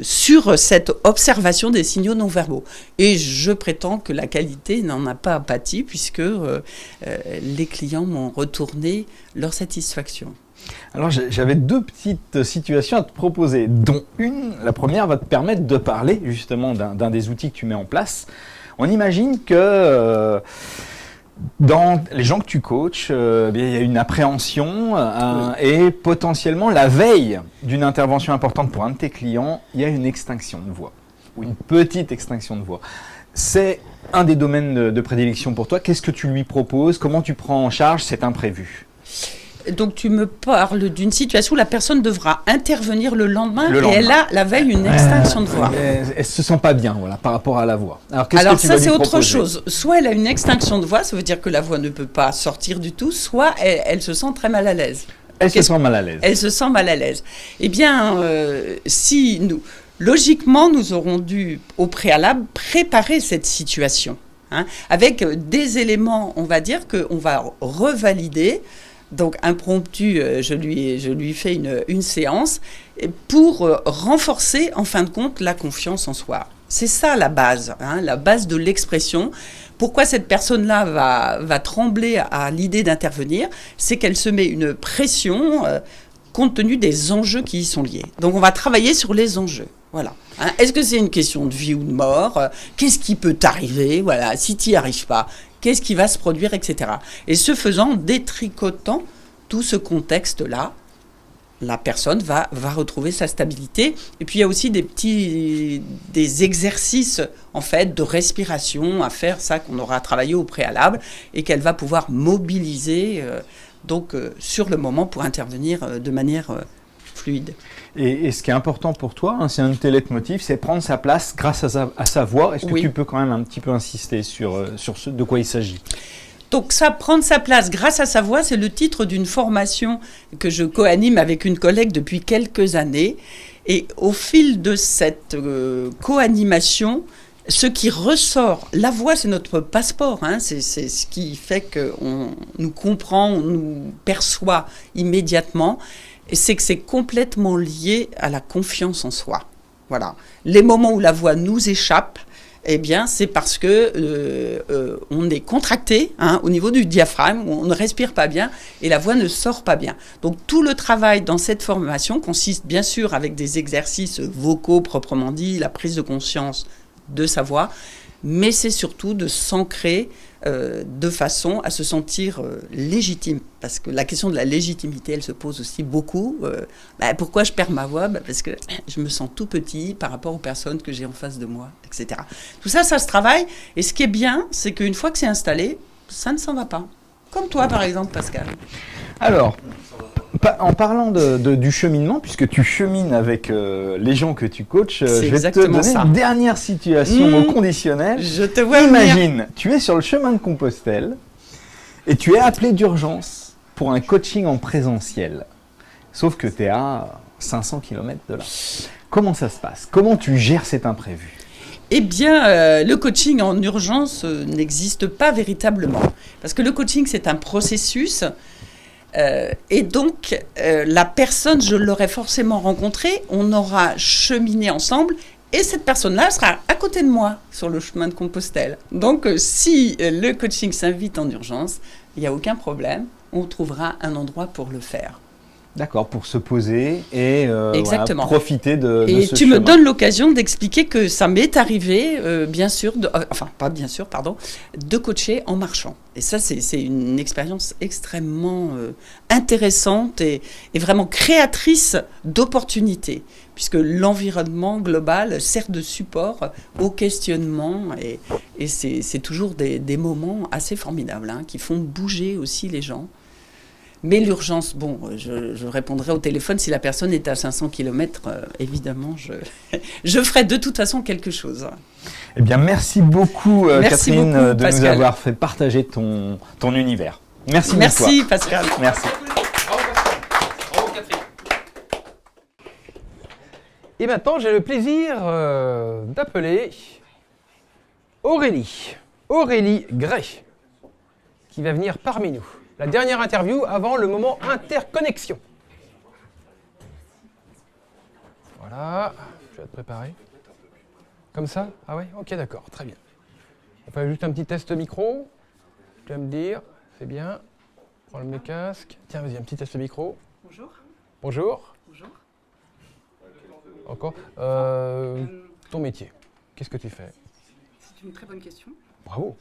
sur cette observation des signaux non-verbaux. Et je prétends que la qualité n'en a pas pâti, puisque les clients m'ont retourné leur satisfaction. Alors j'avais deux petites situations à te proposer, dont la première va te permettre de parler justement d'un des outils que tu mets en place. On imagine que... dans les gens que tu coaches, il y a une appréhension et potentiellement la veille d'une intervention importante pour un de tes clients, il y a une extinction de voix ou une petite extinction de voix. C'est un des domaines de prédilection pour toi. Qu'est-ce que tu lui proposes? Comment tu prends en charge cet imprévu? Donc tu me parles d'une situation où la personne devra intervenir le lendemain. Le lendemain. Et elle a la veille une extinction de voix. Elle se sent pas bien, voilà, par rapport à la voix. Alors, qu'est-ce Alors que tu ça vas lui c'est autre proposer? chose. Soit elle a une extinction de voix, ça veut dire que la voix ne peut pas sortir du tout, soit elle se sent très mal à l'aise. Elle se sent mal à l'aise. Elle se sent mal à l'aise. Eh bien, logiquement, nous aurons dû, au préalable, préparer cette situation. Hein, avec des éléments, on va dire, qu'on va revalider. Donc, impromptu, je lui fais une séance pour renforcer, en fin de compte, la confiance en soi. C'est ça la base, hein, la base de l'expression. Pourquoi cette personne-là va trembler à l'idée d'intervenir? C'est qu'elle se met une pression compte tenu des enjeux qui y sont liés. Donc, on va travailler sur les enjeux. Voilà. Hein, est-ce que c'est une question de vie ou de mort? Qu'est-ce qui peut t'arriver? Voilà. Si tu n'y arrives pas, qu'est-ce qui va se produire, etc. Et ce faisant, détricotant tout ce contexte-là, la personne va retrouver sa stabilité. Et puis, il y a aussi des exercices, en fait, de respiration à faire, ça qu'on aura travaillé au préalable, et qu'elle va pouvoir mobiliser, sur le moment pour intervenir de manière fluide. Et ce qui est important pour toi, hein, c'est un de tes leitmotifs, c'est prendre sa place grâce à sa voix. Est-ce que Oui. tu peux quand même un petit peu insister sur ce de quoi il s'agit? Donc ça, prendre sa place grâce à sa voix, c'est le titre d'une formation que je co-anime avec une collègue depuis quelques années. Et au fil de cette co-animation, ce qui ressort, la voix c'est notre passeport, hein, c'est ce qui fait qu'on nous comprend, on nous perçoit immédiatement, et c'est que c'est complètement lié à la confiance en soi. Voilà. Les moments où la voix nous échappe, eh bien, c'est parce que on est contracté au niveau du diaphragme, on ne respire pas bien et la voix ne sort pas bien. Donc, tout le travail dans cette formation consiste bien sûr avec des exercices vocaux proprement dit, la prise de conscience de sa voix, mais c'est surtout de s'ancrer de façon à se sentir légitime. Parce que la question de la légitimité, elle se pose aussi beaucoup. Pourquoi je perds ma voix? Parce que je me sens tout petit par rapport aux personnes que j'ai en face de moi, etc. Tout ça, ça se travaille. Et ce qui est bien, c'est qu'une fois que c'est installé, ça ne s'en va pas. Comme toi, par exemple, Pascal. Alors, en parlant du cheminement, puisque tu chemines avec les gens que tu coaches, je vais te donner une dernière situation au conditionnel. Je te vois Imagine, tu es sur le chemin de Compostelle et tu es appelé d'urgence pour un coaching en présentiel. Sauf que tu es à 500 km de là. Comment ça se passe? Comment tu gères cet imprévu? Eh bien, le coaching en urgence n'existe pas véritablement. Parce que le coaching, c'est un processus. Et donc, la personne, je l'aurai forcément rencontrée, on aura cheminé ensemble. Et cette personne-là sera à côté de moi sur le chemin de Compostelle. Donc, si le coaching s'invite en urgence, il n'y a aucun problème. On trouvera un endroit pour le faire. D'accord, pour se poser et Exactement. Voilà, profiter de Et ce tu chemin. me donnes l'occasion d'expliquer que ça m'est arrivé, bien sûr, de coacher en marchant. Et ça, c'est une expérience extrêmement intéressante et vraiment créatrice d'opportunités, puisque l'environnement global sert de support au questionnement et c'est toujours des moments assez formidables qui font bouger aussi les gens. Mais l'urgence, bon, je répondrai au téléphone si la personne est à 500 km, évidemment, je ferai de toute façon quelque chose. Eh bien, merci beaucoup, Merci Catherine, beaucoup, de Pascal. nous avoir fait partager ton univers. Merci beaucoup. Merci, Pascal. Merci. Bravo Catherine. Et maintenant, j'ai le plaisir d'appeler Aurélie Gray, qui va venir parmi nous. La dernière interview avant le moment interconnexion. Voilà, je vais te préparer. Comme ça? Ah ouais, ok, d'accord, très bien. On fait juste un petit test micro. Tu vas me dire, c'est bien. Prends le casque. Tiens, vas-y, un petit test micro. Bonjour. Bonjour. Bonjour. Encore. Ton métier, qu'est-ce que tu fais? C'est une très bonne question. Bravo.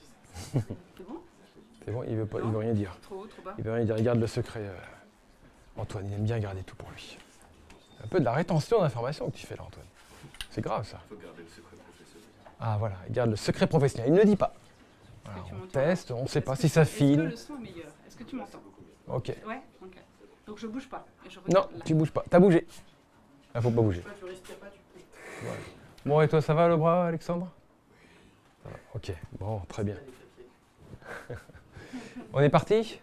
C'est bon? C'est bon, il veut rien dire. Trop haut, trop bas? Il veut rien dire. Regarde le secret. Antoine, il aime bien garder tout pour lui. Un peu de la rétention d'informations que tu fais là, Antoine. C'est grave ça. Il faut garder le secret professionnel. Ah voilà, il garde le secret professionnel. Il ne le dit pas. Voilà, on teste, on ne sait pas si ça Est-ce que file. le son est meilleur? Est-ce que tu m'entends? Ok. Ouais, ok. Donc je bouge pas. Et je Non, regarde là. tu bouges pas. T'as bougé. Ah, faut pas bouger. Ouais, tu respires pas, tu peux. Voilà. Bon, et toi, ça va le bras, Alexandre? Ça va. Ok, bon, très bien. On est parti?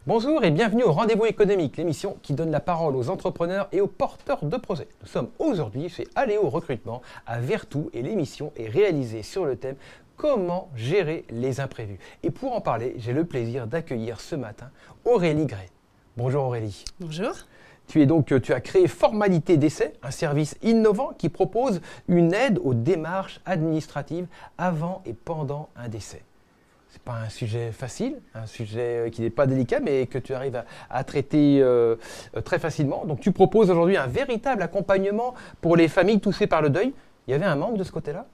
Bonjour et bienvenue au Rendez-vous économique, l'émission qui donne la parole aux entrepreneurs et aux porteurs de projets. Nous sommes aujourd'hui chez Aléo Recrutement à Vertou et l'émission est réalisée sur le thème comment gérer les imprévus. Et pour en parler, j'ai le plaisir d'accueillir ce matin Aurélie Gray. Bonjour Aurélie. Bonjour. Tu as créé Formalité d'essai, un service innovant qui propose une aide aux démarches administratives avant et pendant un décès. Ce n'est pas un sujet facile, un sujet qui n'est pas délicat, mais que tu arrives à traiter très facilement. Donc tu proposes aujourd'hui un véritable accompagnement pour les familles touchées par le deuil. Il y avait un manque de ce côté-là?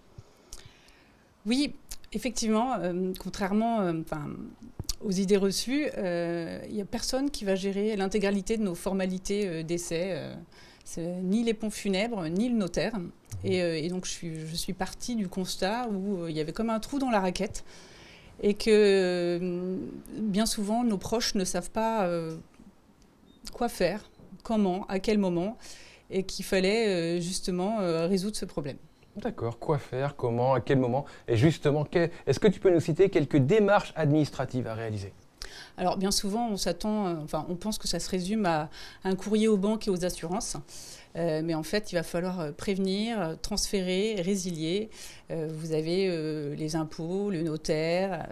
Oui, effectivement, contrairement aux idées reçues, il n'y a personne qui va gérer l'intégralité de nos formalités d'essai. Ni les pompes funèbres, ni le notaire. Et donc je suis partie du constat où il y avait comme un trou dans la raquette et que bien souvent nos proches ne savent pas quoi faire, comment, à quel moment, et qu'il fallait justement résoudre ce problème. D'accord, quoi faire, comment, à quel moment? Et justement, est-ce que tu peux nous citer quelques démarches administratives à réaliser? Alors bien souvent, on pense que ça se résume à un courrier aux banques et aux assurances. Mais en fait, il va falloir prévenir, transférer, résilier. Vous avez les impôts, le notaire,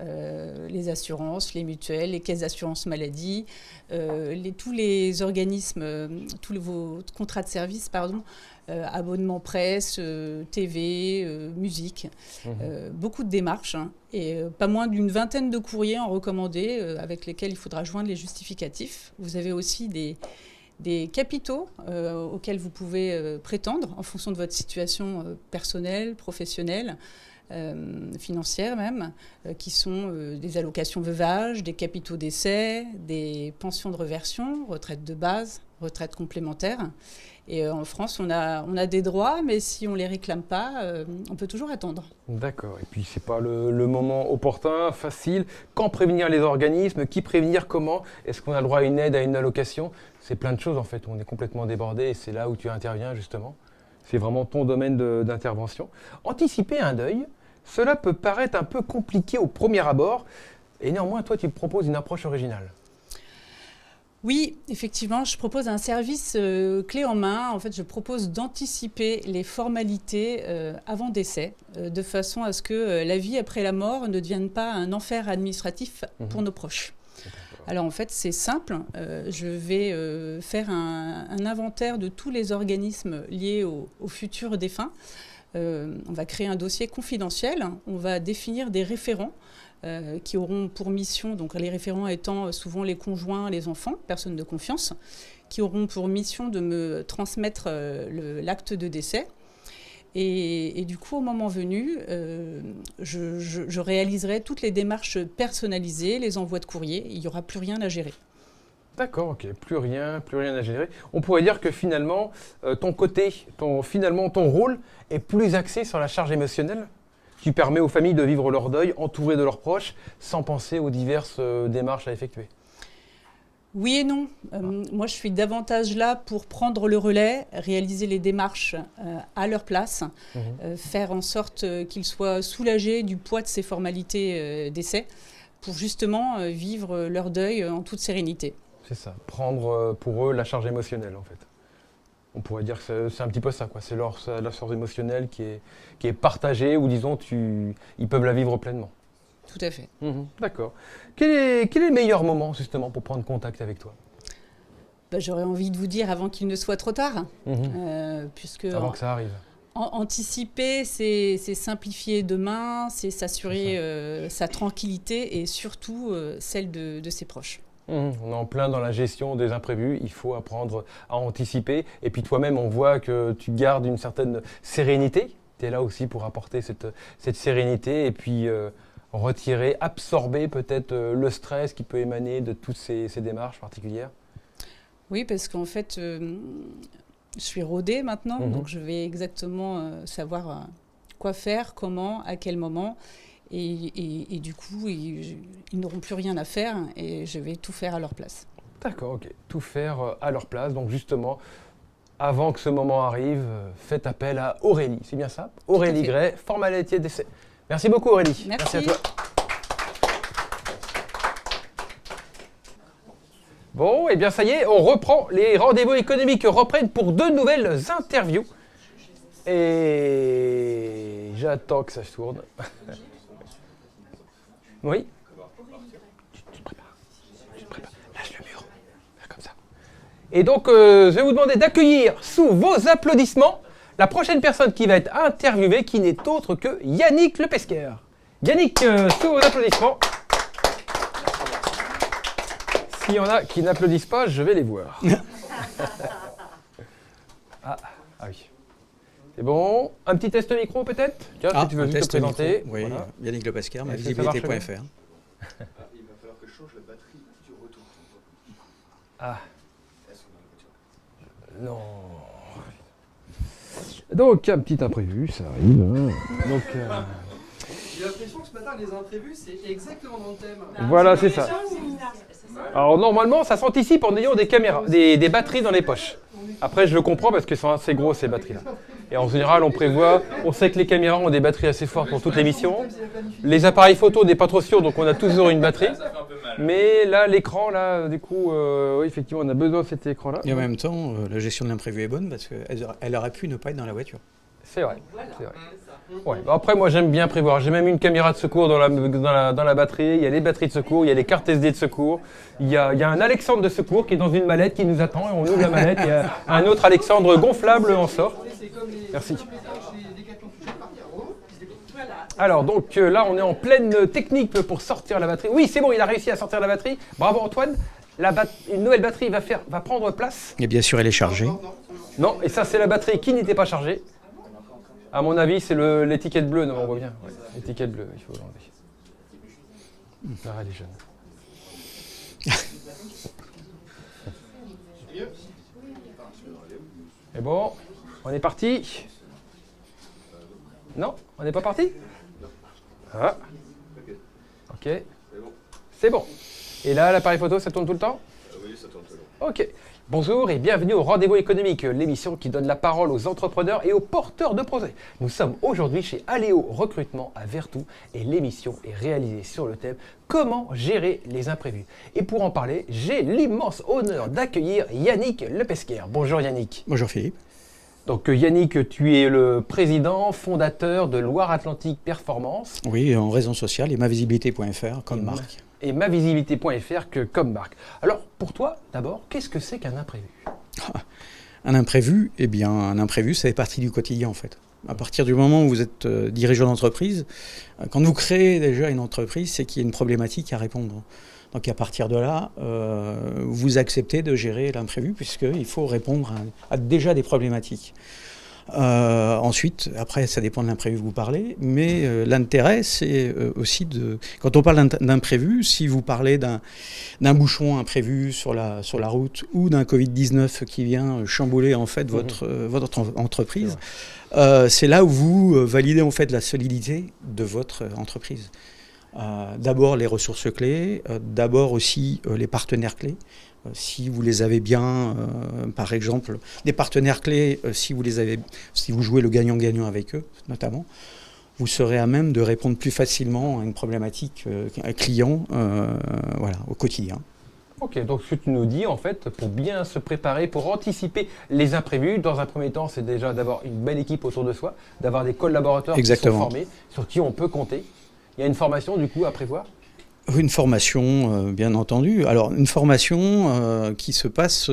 les assurances, les mutuelles, les caisses d'assurance maladie, tous les organismes, vos contrats de service, abonnement presse, TV, musique, beaucoup de démarches et pas moins d'une vingtaine de courriers en recommandé avec lesquels il faudra joindre les justificatifs. Vous avez aussi des capitaux auxquels vous pouvez prétendre en fonction de votre situation personnelle, professionnelle, financière même, qui sont des allocations veuvage, des capitaux d'essai, des pensions de réversion, retraite de base, retraite complémentaire. Et en France, on a des droits, mais si on ne les réclame pas, on peut toujours attendre. D'accord. Et puis, ce n'est pas le moment opportun, facile. Quand prévenir les organismes? Qui prévenir? Comment? Est-ce qu'on a le droit à une aide, à une allocation? C'est plein de choses, en fait. On est complètement débordé et c'est là où tu interviens, justement. C'est vraiment ton domaine d'intervention. Anticiper un deuil, cela peut paraître un peu compliqué au premier abord. Et néanmoins, toi, tu proposes une approche originale. Oui, effectivement, je propose un service clé en main. En fait, je propose d'anticiper les formalités avant décès, de façon à ce que la vie après la mort ne devienne pas un enfer administratif pour nos proches. Alors en fait, c'est simple. Je vais faire un inventaire de tous les organismes liés au futur défunt. On va créer un dossier confidentiel. On va définir des référents qui auront pour mission, donc les référents étant souvent les conjoints, les enfants, personnes de confiance, qui auront pour mission de me transmettre l'acte de décès. Et du coup, au moment venu, je réaliserai toutes les démarches personnalisées, les envois de courrier. Il n'y aura plus rien à gérer. D'accord, ok, plus rien à gérer. On pourrait dire que finalement, ton rôle est plus axé sur la charge émotionnelle, qui permet aux familles de vivre leur deuil entourées de leurs proches, sans penser aux diverses démarches à effectuer. Oui et non. Moi, je suis davantage là pour prendre le relais, réaliser les démarches à leur place, faire en sorte qu'ils soient soulagés du poids de ces formalités d'essai, pour justement vivre leur deuil en toute sérénité. C'est ça, prendre pour eux la charge émotionnelle en fait. On pourrait dire que c'est un petit peu ça, quoi. C'est la charge émotionnelle qui est partagée, ou disons, ils peuvent la vivre pleinement. Tout à fait. D'accord. Quel est le meilleur moment, justement, pour prendre contact avec toi ? J'aurais envie de vous dire avant qu'il ne soit trop tard. Puisque avant que ça arrive. Anticiper, c'est simplifier demain, c'est s'assurer sa tranquillité et surtout celle de ses proches. On est en plein dans la gestion des imprévus, il faut apprendre à anticiper. Et puis toi-même, on voit que tu gardes une certaine sérénité. Tu es là aussi pour apporter cette sérénité et puis retirer, absorber peut-être le stress qui peut émaner de toutes ces démarches particulières. Oui, parce qu'en fait, je suis rodée maintenant, donc je vais exactement savoir quoi faire, comment, à quel moment. Et du coup, ils n'auront plus rien à faire et je vais tout faire à leur place. D'accord, ok. Tout faire à leur place. Donc justement, avant que ce moment arrive, faites appel à Aurélie. C'est bien ça ? Aurélie Gray, formalité d'essai. Merci beaucoup Aurélie. Merci à toi. Bon, et bien ça y est, on reprend. Les rendez-vous économiques reprennent pour 2 nouvelles interviews. Et j'attends que ça se tourne. Oui. Tu te prépares. Lâche le mur. Comme ça. Et donc, je vais vous demander d'accueillir sous vos applaudissements la prochaine personne qui va être interviewée, qui n'est autre que Yannick Le Pesquer. Yannick, sous vos applaudissements. S'il y en a qui n'applaudissent pas, je vais les voir. ah oui. C'est bon. Un petit test micro peut-être ? Tiens, si tu veux juste te présenter. Oui, voilà. Yannick Le Pesquer, visibilité.fr. Il va falloir que je change la batterie du retour. Ah. Non. Donc, un petit imprévu, ça arrive. Donc, j'ai l'impression que ce matin, les imprévus, c'est exactement dans le thème. Voilà, c'est ça. Alors, normalement, ça s'anticipe en ayant des caméras, des batteries dans les poches. Après, je le comprends parce qu'elles sont assez grosses, ces batteries-là. Et en général, on sait que les caméras ont des batteries assez fortes pour toute l'émission. Les appareils photo, on n'est pas trop sûr, donc on a toujours une batterie. Mais là, l'écran, là, du coup, oui, effectivement, on a besoin de cet écran-là. Et en même temps, la gestion de l'imprévu est bonne parce qu'elle aurait pu ne pas être dans la voiture. C'est vrai. C'est vrai. Ouais. Bon, après, moi, j'aime bien prévoir. J'ai même une caméra de secours dans la batterie. Il y a les batteries de secours, il y a les cartes SD de secours. Il y a un Alexandre de secours qui est dans une mallette qui nous attend et on ouvre la mallette. Il y a un autre Alexandre gonflable en sort. Merci. Alors, donc là, on est en pleine technique pour sortir la batterie. Oui, c'est bon, il a réussi à sortir la batterie. Bravo Antoine. Une nouvelle batterie va prendre place. Et bien sûr, elle est chargée. Non, et ça, c'est la batterie qui n'était pas chargée. À mon avis, c'est l'étiquette bleue, non, on voit bien. Ouais, l'étiquette bleue, il faut l'enlever. Là, elle est jeune. Et bon, on est parti. Non, on n'est pas parti. Ah. Ok. C'est bon. Et là, l'appareil photo, ça tourne tout le temps ? Oui, ça tourne tout le temps. Ok. Bonjour et bienvenue au Rendez-vous économique, l'émission qui donne la parole aux entrepreneurs et aux porteurs de projets. Nous sommes aujourd'hui chez Aléo Recrutement à Vertou et l'émission est réalisée sur le thème « Comment gérer les imprévus ?» Et pour en parler, j'ai l'immense honneur d'accueillir Yannick Lepesquière. Bonjour Yannick. Bonjour Philippe. Donc Yannick, tu es le président fondateur de Loire-Atlantique Performance. Oui, en raison sociale et mavisibilité.fr comme marque. Et mavisibilité.fr comme marque. Alors, pour toi, d'abord, qu'est-ce que c'est qu'un imprévu? Un imprévu, eh bien, un imprévu, ça fait partie du quotidien, en fait. À partir du moment où vous êtes dirigeant d'entreprise, quand vous créez déjà une entreprise, c'est qu'il y a une problématique à répondre. Donc, à partir de là, vous acceptez de gérer l'imprévu, puisqu'il faut répondre à déjà des problématiques. Ensuite, après, ça dépend de l'imprévu que vous parlez, mais l'intérêt, c'est aussi de... Quand on parle d'imprévu, si vous parlez d'un bouchon imprévu sur la route ou d'un Covid-19 qui vient chambouler en fait votre entreprise, c'est là où vous validez en fait la solidité de votre entreprise. D'abord les ressources clés, d'abord aussi les partenaires clés. Si vous les avez bien, par exemple, des partenaires clés, si vous jouez le gagnant-gagnant avec eux, notamment, vous serez à même de répondre plus facilement à une problématique client au quotidien. Ok, donc ce que tu nous dis, en fait, pour bien se préparer, pour anticiper les imprévus, dans un premier temps, c'est déjà d'avoir une belle équipe autour de soi, d'avoir des collaborateurs qui sont formés, sur qui on peut compter. Il y a une formation, du coup, à prévoir ? Une formation, bien entendu. Alors, une formation qui se passe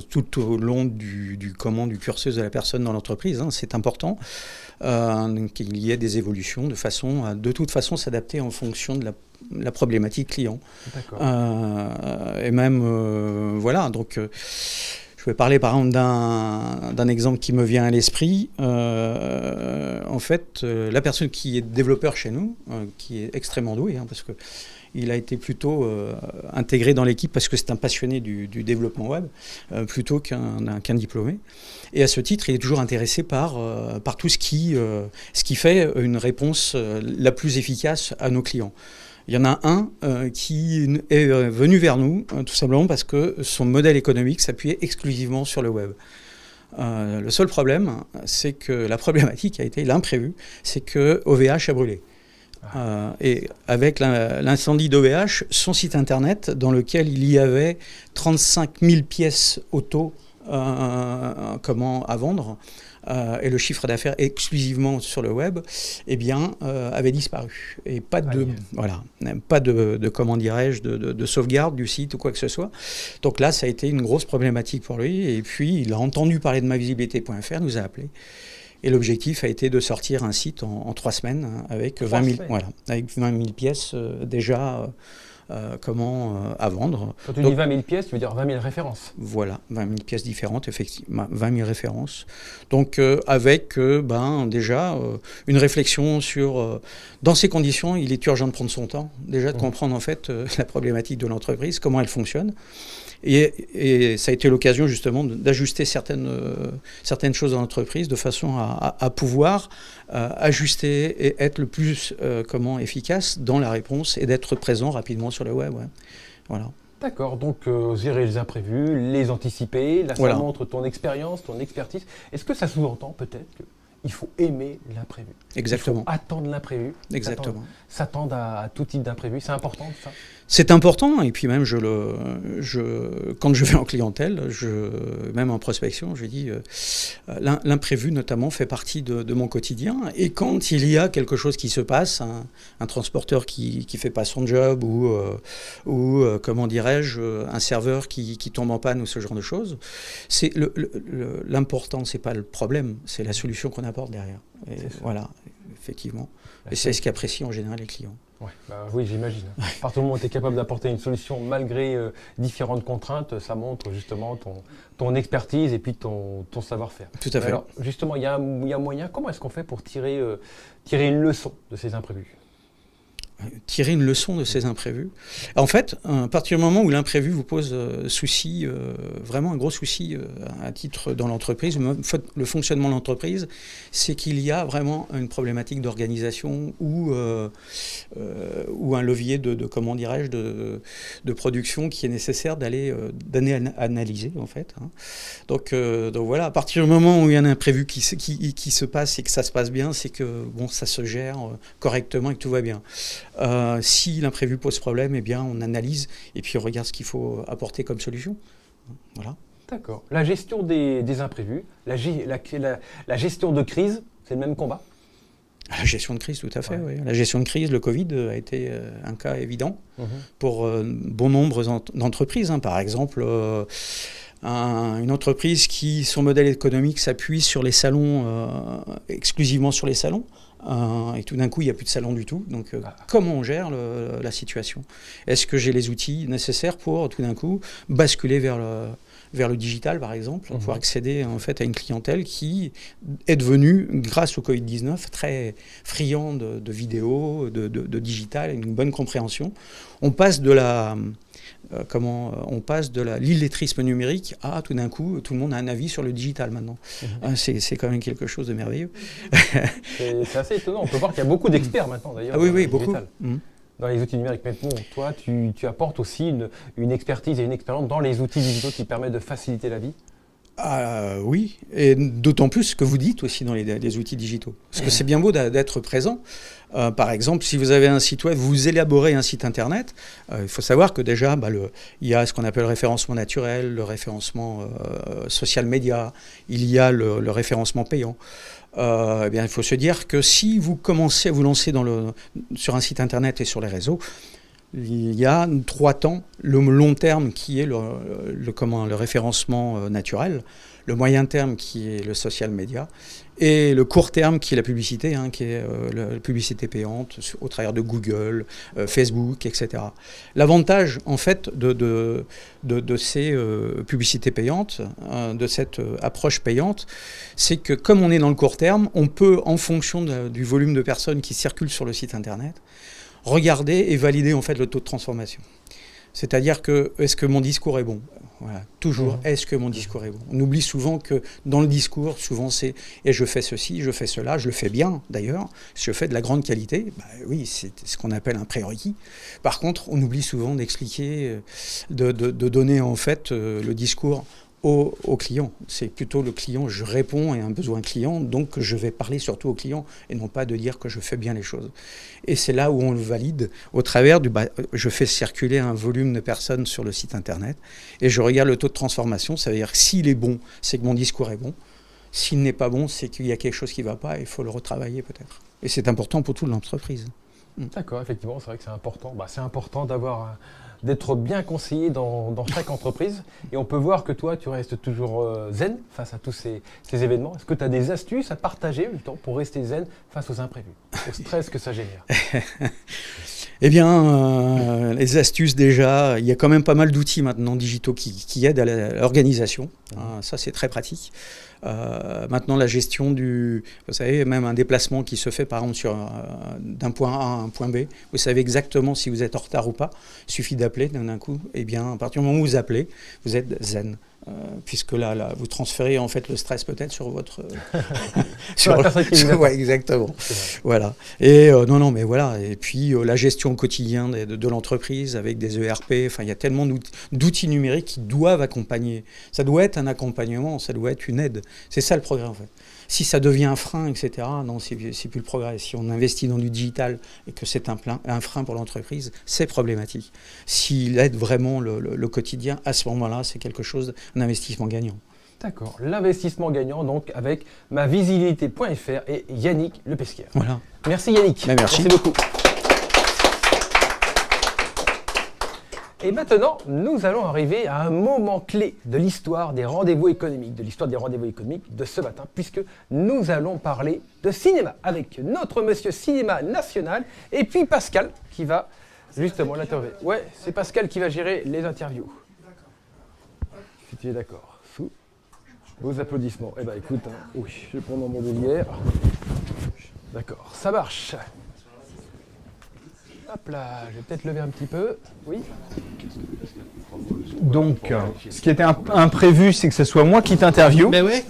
tout au long du cursus de la personne dans l'entreprise. Hein, c'est important qu'il y ait des évolutions de façon à, de toute façon, s'adapter en fonction de la problématique client. D'accord. Et même, voilà, donc... Je vais parler par exemple d'un exemple qui me vient à l'esprit. En fait, la personne qui est développeur chez nous, qui est extrêmement doué, parce qu'il a été plutôt intégré dans l'équipe parce que c'est un passionné du développement web, plutôt qu'un diplômé. Et à ce titre, il est toujours intéressé par tout ce qui fait une réponse la plus efficace à nos clients. Il y en a un qui est venu vers nous, tout simplement parce que son modèle économique s'appuyait exclusivement sur le web. Le seul problème, c'est que la problématique a été l'imprévu, c'est que OVH a brûlé. Et avec l'incendie d'OVH, son site internet, dans lequel il y avait 35 000 pièces auto à vendre, et le chiffre d'affaires exclusivement sur le web, avait disparu. Et pas de comment dirais-je, de sauvegarde du site ou quoi que ce soit. Donc là, ça a été une grosse problématique pour lui. Et puis, il a entendu parler de mavisibilité.fr, nous a appelé. Et l'objectif a été de sortir un site en 3 semaines avec 20 000 pièces déjà à vendre. Quand tu dis 20 000 pièces, tu veux dire 20 000 références. Voilà, 20 000 pièces différentes, effectivement, 20 000 références. Donc avec déjà une réflexion sur... dans ces conditions, il est urgent de prendre son temps, déjà de comprendre en fait la problématique de l'entreprise, comment elle fonctionne. Et ça a été l'occasion justement d'ajuster certaines choses dans l'entreprise de façon à pouvoir ajuster et être le plus efficace dans la réponse et d'être présent rapidement sur le web. Ouais. Voilà. D'accord, donc gérer les imprévus, les anticiper, là ça montre ton expérience, ton expertise. Est-ce que ça sous-entend peut-être qu'il faut aimer l'imprévu? Exactement. Il faut attendre l'imprévu. Exactement. S'attendre à tout type d'imprévu, c'est important ça? C'est important, et puis même quand je vais en clientèle, même en prospection, je dis l'imprévu notamment fait partie de mon quotidien. Et quand il y a quelque chose qui se passe, un transporteur qui fait pas son job ou comment dirais-je, un serveur qui tombe en panne ou ce genre de choses, c'est l'important, c'est pas le problème, c'est la solution qu'on apporte derrière. Et voilà, effectivement. Et c'est ce qu'apprécient en général les clients. Ouais, oui, j'imagine. À partir du moment où tu es capable d'apporter une solution malgré différentes contraintes, ça montre justement ton expertise et puis ton savoir-faire. Tout à fait. Alors, justement, il y a moyen, comment est-ce qu'on fait pour tirer une leçon de ces imprévus? tirer une leçon de ces imprévus. En fait, à partir du moment où l'imprévu vous pose souci, vraiment un gros souci à titre dans l'entreprise, le fonctionnement de l'entreprise, c'est qu'il y a vraiment une problématique d'organisation ou un levier comment dirais-je, de production qui est nécessaire d'aller analyser en fait. Hein. Donc voilà, à partir du moment où il y a un imprévu qui se passe et que ça se passe bien, c'est que bon, ça se gère correctement et que tout va bien. Si l'imprévu pose problème, eh bien on analyse et puis on regarde ce qu'il faut apporter comme solution. Voilà. D'accord. La gestion des imprévus, la gestion de crise, c'est le même combat? La gestion de crise, tout à fait. Oui. La gestion de crise, le Covid a été un cas évident pour bon nombre d'entreprises. Hein. Par exemple, une entreprise qui, son modèle économique s'appuie sur les salons, exclusivement sur les salons, et tout d'un coup, il n'y a plus de salon du tout. Donc, comment on gère la situation? Est-ce que j'ai les outils nécessaires pour, tout d'un coup, basculer vers le digital, par exemple, pour accéder en fait, à une clientèle qui est devenue, grâce au Covid-19, très friand de vidéos, de digital, une bonne compréhension. On passe de l'illettrisme numérique à, tout d'un coup, tout le monde a un avis sur le digital maintenant. C'est quand même quelque chose de merveilleux. C'est assez étonnant. On peut voir qu'il y a beaucoup d'experts maintenant, d'ailleurs. Ah oui, beaucoup. Dans les outils numériques. Mais bon, toi, tu apportes aussi une expertise et une expérience dans les outils digitaux qui permettent de faciliter la vie. Oui, et d'autant plus ce que vous dites aussi dans les outils digitaux. Parce que c'est bien beau d'être présent. Par exemple, si vous avez un site web, vous élaborez un site internet, il faut savoir que déjà, il y a ce qu'on appelle le référencement naturel, le référencement social média, il y a le référencement payant. Eh bien, il faut se dire que si vous commencez à vous lancer sur un site internet et sur les réseaux, il y a 3 temps. Le long terme qui est le référencement naturel, le moyen terme qui est le social media, et le court terme qui est la publicité, qui est la publicité payante au travers de Google, Facebook, etc. L'avantage en fait de ces publicités payantes, de cette approche payante, c'est que comme on est dans le court terme, on peut, en fonction du volume de personnes qui circulent sur le site internet, regarder et valider en fait le taux de transformation. C'est-à-dire que, est-ce que mon discours est bon? Voilà, toujours, est-ce que mon discours est bon? On oublie souvent que dans le discours, souvent c'est « et je fais ceci, je fais cela, je le fais bien d'ailleurs, je fais de la grande qualité ». Oui, c'est ce qu'on appelle un prérequis. Par contre, on oublie souvent d'expliquer, de donner en fait le discours au client. C'est plutôt le client, je réponds à un besoin client, donc je vais parler surtout au client et non pas de dire que je fais bien les choses. Et c'est là où on le valide au travers je fais circuler un volume de personnes sur le site internet et je regarde le taux de transformation, ça veut dire que s'il est bon, c'est que mon discours est bon. S'il n'est pas bon, c'est qu'il y a quelque chose qui ne va pas et il faut le retravailler peut-être. Et c'est important pour toute l'entreprise. D'accord, effectivement, c'est vrai que c'est important. C'est important d'être bien conseillé dans chaque entreprise. Et on peut voir que toi, tu restes toujours zen face à tous ces événements. Est-ce que tu as des astuces à partager pour rester zen face aux imprévus, au stress que ça génère? Eh bien, les astuces déjà, il y a quand même pas mal d'outils maintenant digitaux qui aident à l'organisation. Ça, c'est très pratique. Maintenant, la gestion vous savez, même un déplacement qui se fait par exemple d'un point A à un point B, vous savez exactement si vous êtes en retard ou pas. Il suffit d'appeler d'un coup. Eh bien, à partir du moment où vous appelez, vous êtes zen. Puisque là, vous transférez en fait le stress peut-être sur votre... sur la personne qui vous ouais, exactement. Voilà. Et non, mais voilà. Et puis la gestion au quotidien de l'entreprise avec des ERP. Enfin, il y a tellement d'outils numériques qui doivent accompagner. Ça doit être un accompagnement, ça doit être une aide. C'est ça le progrès en fait. Si ça devient un frein, etc., non, c'est plus le progrès. Si on investit dans du digital et que c'est un frein pour l'entreprise, c'est problématique. S'il aide vraiment le quotidien, à ce moment-là, c'est quelque chose, un investissement gagnant. D'accord. L'investissement gagnant, donc, avec mavisibilité.fr et Yannick Lepesquière. Voilà. Merci Yannick. Merci beaucoup. Et maintenant, nous allons arriver à un moment clé de l'histoire des rendez-vous économiques, de ce matin, puisque nous allons parler de cinéma avec notre monsieur cinéma national et puis Pascal qui va justement l'interviewer. Ouais, c'est Pascal qui va gérer les interviews. Si tu es d'accord. Sous vos applaudissements. Eh bien écoute, oui, je prends mon mobilière. D'accord, ça marche. Hop là, je vais peut-être lever un petit peu. Oui. Donc, ce qui était imprévu, c'est que ce soit moi qui t'interviewe. Ben ouais.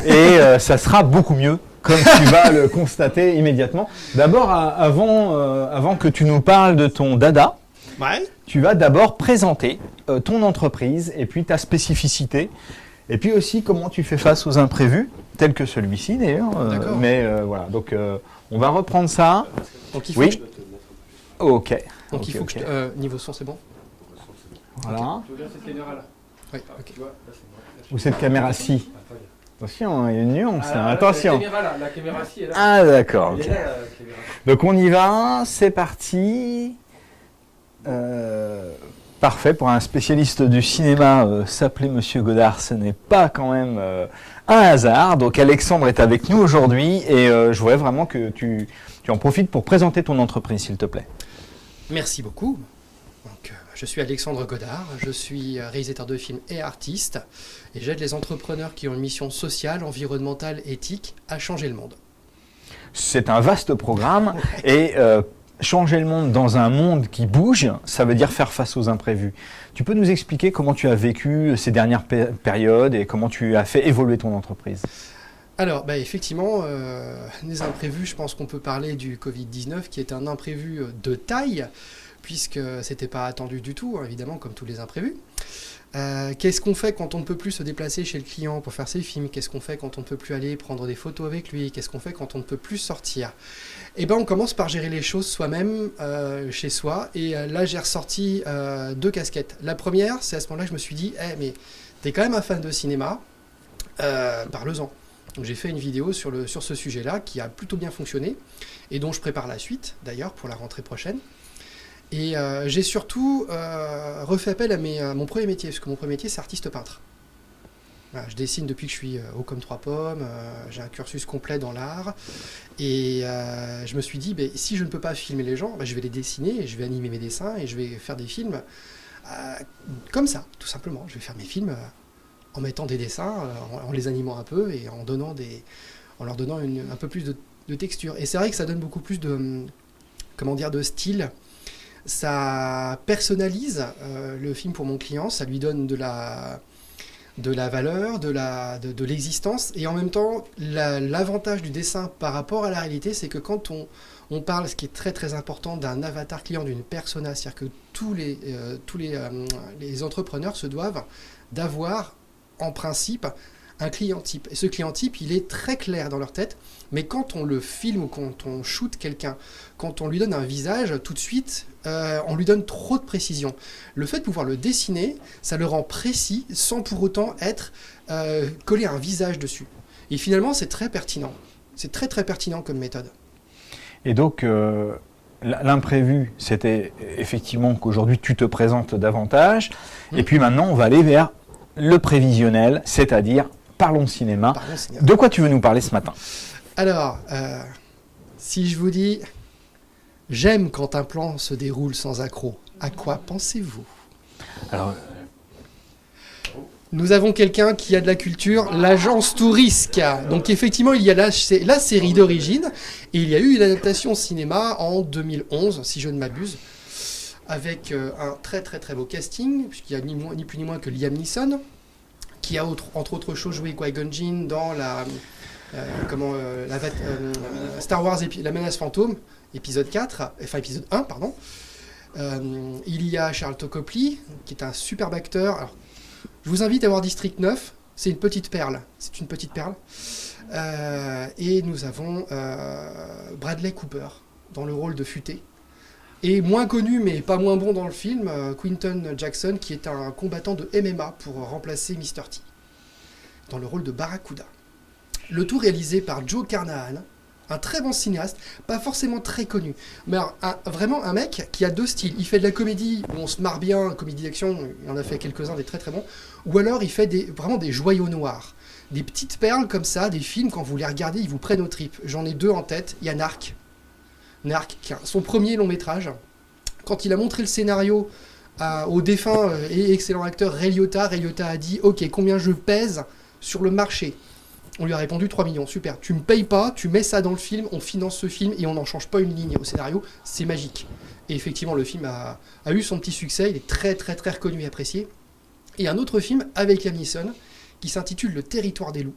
Et ça sera beaucoup mieux, comme tu vas le constater immédiatement. D'abord, avant que tu nous parles de ton dada, Ouais. tu vas d'abord présenter ton entreprise et puis ta spécificité. Et puis aussi comment tu fais face aux imprévus, tels que celui-ci d'ailleurs. D'accord. Voilà, donc on va reprendre ça. Donc il faut Oui. que Ok. Donc Ok, il faut ok. que je niveau son, c'est bon. Voilà. Tu regardes cette caméra-là. Ouais, ok. Tu vois, là, c'est moi. Là, je Ou suis- cette caméra-ci. Ah, pas bien. Attention, il y a une nuance. Ah, là, Attention. La caméra, là. La caméra-ci est là. Ah d'accord. Elle Ok. est là, la caméra. Donc on y va, c'est parti. Parfait, pour un spécialiste du cinéma, s'appeler Monsieur Godard, ce n'est pas quand même un hasard. Donc Alexandre est avec nous aujourd'hui et je voudrais vraiment que tu en profites pour présenter ton entreprise, s'il te plaît. Merci beaucoup. Donc, je suis Alexandre Godard, je suis réalisateur de films et artiste, et j'aide les entrepreneurs qui ont une mission sociale, environnementale, éthique à changer le monde. C'est un vaste programme et changer le monde dans un monde qui bouge, ça veut dire faire face aux imprévus. Tu peux nous expliquer comment tu as vécu ces dernières périodes et comment tu as fait évoluer ton entreprise? Alors, effectivement, les imprévus, je pense qu'on peut parler du Covid-19 qui est un imprévu de taille, puisque c'était pas attendu du tout, hein, évidemment, comme tous les imprévus. Qu'est-ce qu'on fait quand on ne peut plus se déplacer chez le client pour faire ses films? Qu'est-ce qu'on fait quand on ne peut plus aller prendre des photos avec lui? Qu'est-ce qu'on fait quand on ne peut plus sortir? Eh ben, on commence par gérer les choses soi-même, chez soi. Et là, j'ai ressorti 2 casquettes. La première, c'est à ce moment-là que je me suis dit, mais t'es quand même un fan de cinéma, parle-en. Donc j'ai fait une vidéo sur ce sujet-là qui a plutôt bien fonctionné et dont je prépare la suite, d'ailleurs, pour la rentrée prochaine. Et j'ai surtout refait appel à mon premier métier, parce que mon premier métier, c'est artiste peintre. Voilà, je dessine depuis que je suis haut comme 3 pommes, j'ai un cursus complet dans l'art, et je me suis dit, si je ne peux pas filmer les gens, je vais les dessiner, et je vais animer mes dessins, et je vais faire des films comme ça, tout simplement. Je vais faire mes films en mettant des dessins, en les animant un peu, et en leur donnant un peu plus de texture. Et c'est vrai que ça donne beaucoup plus de style. Ça personnalise le film pour mon client, ça lui donne de la valeur, de l'existence, et en même temps, l'avantage du dessin par rapport à la réalité, c'est que quand on parle, ce qui est très très important, d'un avatar client, d'une persona, c'est-à-dire que tous les entrepreneurs se doivent d'avoir, en principe, un client type. Et ce client type, il est très clair dans leur tête, mais quand on le filme ou quand on shoot quelqu'un, quand on lui donne un visage, tout de suite, on lui donne trop de précision. Le fait de pouvoir le dessiner, ça le rend précis sans pour autant être collé un visage dessus. Et finalement, c'est très pertinent. C'est très très pertinent comme méthode. Et donc, l'imprévu, c'était effectivement qu'aujourd'hui tu te présentes davantage. Et puis maintenant, on va aller vers le prévisionnel, c'est-à-dire parlons cinéma. Parlons cinéma. De quoi tu veux nous parler ce matin? Alors, si je vous dis « J'aime quand un plan se déroule sans accroc », à quoi pensez-vous? Alors, nous avons quelqu'un qui a de la culture, l'agence Tourisque. Donc effectivement, il y a la série d'origine, et il y a eu une adaptation cinéma en 2011, si je ne m'abuse, avec un très très très beau casting, puisqu'il y a ni plus ni moins que Liam Neeson, qui a entre autres choses joué Qui-Gon Jinn dans Star Wars La Menace Fantôme, épisode 1, pardon. Il y a Charlton Copley, qui est un superbe acteur. Alors, je vous invite à voir District 9, c'est une petite perle. C'est une petite perle. Et nous avons Bradley Cooper dans le rôle de Futé. Et moins connu, mais pas moins bon dans le film, Quinton Jackson, qui est un combattant de MMA pour remplacer Mr. T, dans le rôle de Barracuda. Le tout réalisé par Joe Carnahan, un très bon cinéaste, pas forcément très connu, mais vraiment un mec qui a 2 styles. Il fait de la comédie où on se marre bien, comédie d'action, il en a fait quelques-uns des très très bons, ou alors il fait vraiment des joyaux noirs, des petites perles comme ça, des films, quand vous les regardez, ils vous prennent aux tripes. J'en ai 2 en tête. Il y a Narc, qui est son premier long métrage. Quand il a montré le scénario au défunt et excellent acteur Ray Liotta a dit « Ok, combien je pèse sur le marché ?» On lui a répondu 3 millions, super. Tu me payes pas, tu mets ça dans le film, on finance ce film et on n'en change pas une ligne au scénario, c'est magique. Et effectivement, le film a eu son petit succès, il est très très très reconnu et apprécié. Et un autre film avec Liam Neeson qui s'intitule Le Territoire des loups,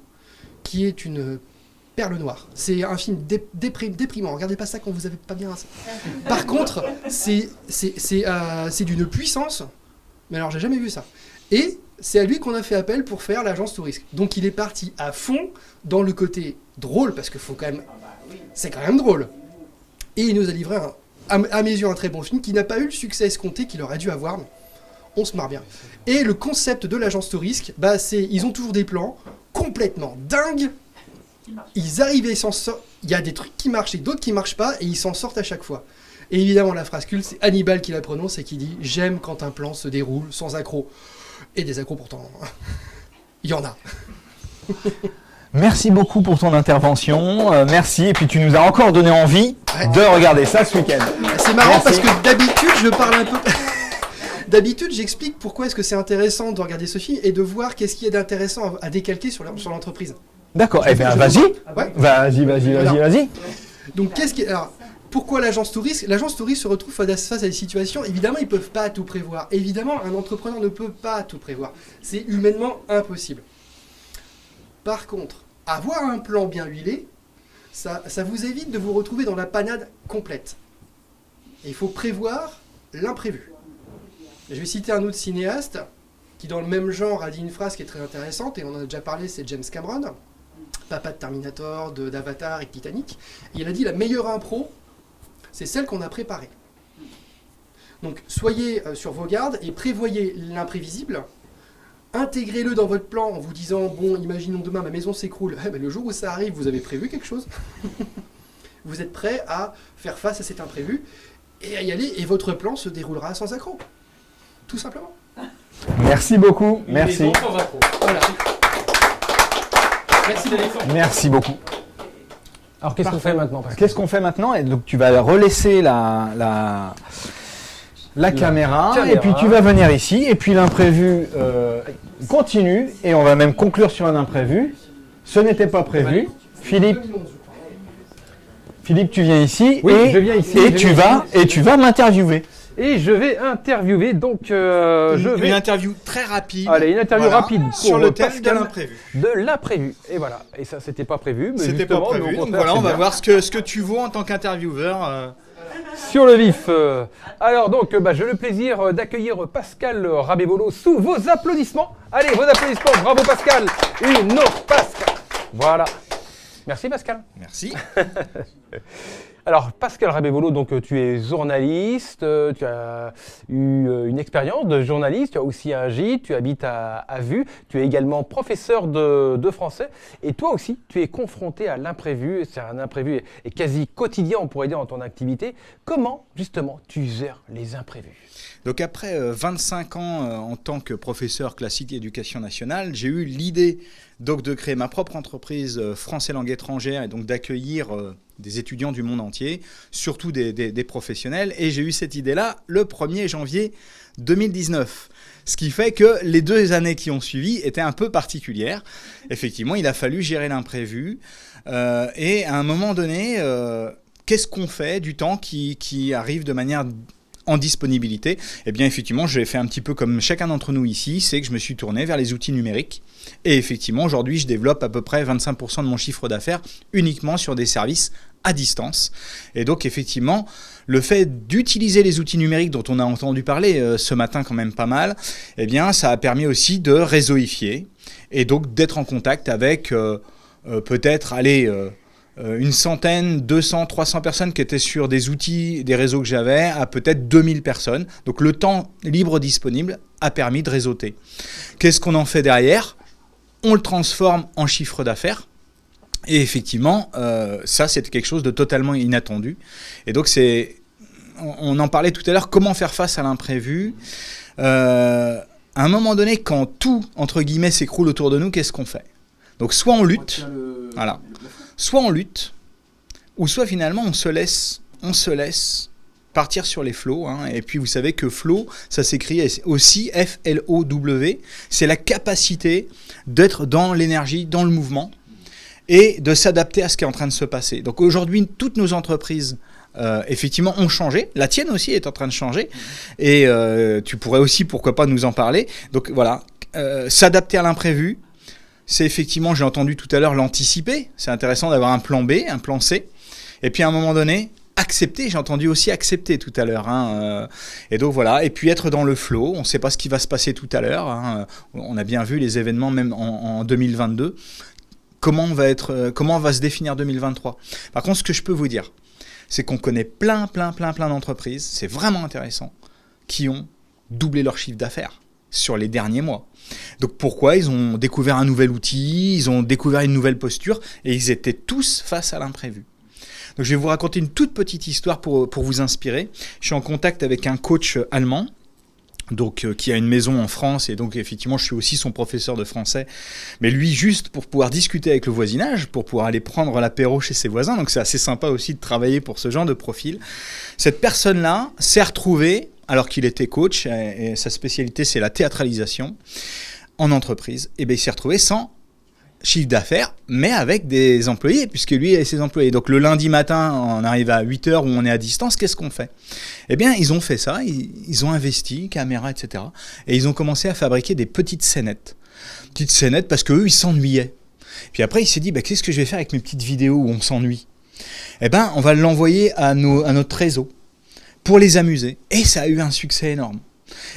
qui est une perle noire. C'est un film déprimant, regardez pas ça quand vous avez pas bien. Par contre, c'est d'une puissance, mais alors j'ai jamais vu ça. Et c'est à lui qu'on a fait appel pour faire l'agence touriste. Donc il est parti à fond dans le côté drôle, parce que c'est quand même drôle. Et il nous a livré, à mes yeux, un très bon film qui n'a pas eu le succès escompté qu'il aurait dû avoir. On se marre bien. Et le concept de l'agence touriste, ils ont toujours des plans complètement dingues. Ils arrivent et s'en sortent. Il y a des trucs qui marchent et d'autres qui marchent pas, et ils s'en sortent à chaque fois. Et évidemment, la phrase culte, c'est Hannibal qui la prononce et qui dit « J'aime quand un plan se déroule sans accroc ». Et des accros pourtant, il y en a. Merci beaucoup pour ton intervention. Merci. Et puis tu nous as encore donné envie de regarder ça ce week-end. C'est marrant. Merci. Parce que d'habitude, je parle un peu... D'habitude, j'explique pourquoi est-ce que c'est intéressant de regarder ce film et de voir qu'est-ce qu'il y a d'intéressant à décalquer sur l'entreprise. D'accord. Eh bien, vas-y. Ouais. Vas-y. Donc, alors, pourquoi l'agence touriste ? L'agence touriste se retrouve face à des situations, évidemment, ils ne peuvent pas tout prévoir. Évidemment, un entrepreneur ne peut pas tout prévoir. C'est humainement impossible. Par contre, avoir un plan bien huilé, ça vous évite de vous retrouver dans la panade complète. Et il faut prévoir l'imprévu. Je vais citer un autre cinéaste qui, dans le même genre, a dit une phrase qui est très intéressante, et on en a déjà parlé, c'est James Cameron, papa de Terminator, d'Avatar et de Titanic. Et il a dit la meilleure impro, c'est celle qu'on a préparée. Donc soyez sur vos gardes et prévoyez l'imprévisible. Intégrez-le dans votre plan en vous disant, bon, imaginons demain ma maison s'écroule. Le jour où ça arrive, vous avez prévu quelque chose. Vous êtes prêt à faire face à cet imprévu et à y aller, et votre plan se déroulera sans accroc. Tout simplement. Merci beaucoup. Merci. Voilà. Merci beaucoup. Alors qu'est-ce qu'on fait maintenant, Pascal ? Qu'est-ce qu'on fait maintenant ? Et donc tu vas relaisser la caméra, et puis tu vas venir ici, et puis l'imprévu continue, et on va même conclure sur un imprévu. Ce n'était pas prévu. Philippe, tu viens ici, Oui, et, je viens ici, et, tu vas m'interviewer. Et je vais interviewer, donc Une interview très rapide. Allez, une interview rapide pour sur le thème Pascal de l'imprévu. De l'imprévu. Et voilà. Et ça, c'était pas prévu. Mais C'était pas justement, prévu. au Donc contraire, voilà, on c'est va bien. voir ce que tu vaux en tant qu'intervieweur. Sur le vif. Alors donc, j'ai le plaisir d'accueillir Pascal Rabébolo sous vos applaudissements. Allez, vos applaudissements. Bravo Pascal. Une autre Pascal. Voilà. Merci Pascal. Merci. Alors Pascal Rabébolo, donc tu es journaliste, tu as eu une expérience de journaliste, tu as aussi un gîte, tu habites à Vue, tu es également professeur de français, et toi aussi tu es confronté à l'imprévu, c'est un imprévu et quasi quotidien, on pourrait dire, dans ton activité. Comment justement tu gères les imprévus ? Donc après 25 ans en tant que professeur classique éducation nationale, j'ai eu l'idée donc de créer ma propre entreprise français langue étrangère, et donc d'accueillir des étudiants du monde entier, surtout des professionnels. Et j'ai eu cette idée-là le 1er janvier 2019. Ce qui fait que les 2 années qui ont suivi étaient un peu particulières. Effectivement, il a fallu gérer l'imprévu. Et à un moment donné, qu'est-ce qu'on fait du temps qui arrive de manière en disponibilité ? Eh bien, effectivement, j'ai fait un petit peu comme chacun d'entre nous ici, c'est que je me suis tourné vers les outils numériques. Et effectivement, aujourd'hui, je développe à peu près 25% de mon chiffre d'affaires uniquement sur des services à distance. Et donc, effectivement, le fait d'utiliser les outils numériques dont on a entendu parler ce matin quand même pas mal, eh bien, ça a permis aussi de réseauifier et donc d'être en contact avec peut-être, une centaine, 200, 300 personnes qui étaient sur des outils, des réseaux que j'avais, à peut-être 2000 personnes. Donc le temps libre disponible a permis de réseauter. Qu'est-ce qu'on en fait derrière ? On le transforme en chiffre d'affaires. Et effectivement, ça, c'était quelque chose de totalement inattendu. Et donc, on en parlait tout à l'heure, comment faire face à l'imprévu ? À un moment donné, quand tout, entre guillemets, s'écroule autour de nous, qu'est-ce qu'on fait ? Donc, soit on lutte, voilà. Soit on lutte, ou soit finalement on se laisse partir sur les flots. Et puis vous savez que flow, ça s'écrit aussi F-L-O-W. C'est la capacité d'être dans l'énergie, dans le mouvement. et de s'adapter à ce qui est en train de se passer. Donc aujourd'hui, toutes nos entreprises effectivement ont changé. La tienne aussi est en train de changer. Et tu pourrais aussi, pourquoi pas, nous en parler. Donc voilà, s'adapter à l'imprévu, c'est effectivement, j'ai entendu tout à l'heure, l'anticiper. C'est intéressant d'avoir un plan B, un plan C. Et puis à un moment donné, accepter, j'ai entendu aussi accepter tout à l'heure. Et donc voilà, et puis être dans le flow, on ne sait pas ce qui va se passer tout à l'heure. On a bien vu les événements même en 2022. Comment va se définir 2023 ? Par contre, ce que je peux vous dire, c'est qu'on connaît plein d'entreprises, c'est vraiment intéressant, qui ont doublé leur chiffre d'affaires sur les derniers mois. Donc pourquoi ? Ils ont découvert un nouvel outil, ils ont découvert une nouvelle posture, et ils étaient tous face à l'imprévu. Donc je vais vous raconter une toute petite histoire pour vous inspirer. Je suis en contact avec un coach allemand, donc qui a une maison en France, et donc effectivement je suis aussi son professeur de français, mais lui juste pour pouvoir discuter avec le voisinage, pour pouvoir aller prendre l'apéro chez ses voisins, donc c'est assez sympa aussi de travailler pour ce genre de profil. Cette personne-là s'est retrouvée, alors qu'il était coach, et sa spécialité c'est la théâtralisation en entreprise, et bien il s'est retrouvé sans chiffre d'affaires, mais avec des employés, puisque lui a ses employés. Donc le lundi matin, on arrive à 8h où on est à distance, qu'est-ce qu'on fait ? Eh bien, ils ont fait ça, ils ont investi, caméra, etc. Et ils ont commencé à fabriquer des petites scénettes. Petites scénettes parce qu'eux, ils s'ennuyaient. Puis après, il s'est dit, qu'est-ce que je vais faire avec mes petites vidéos où on s'ennuie ? Eh bien, on va l'envoyer à notre réseau pour les amuser. Et ça a eu un succès énorme.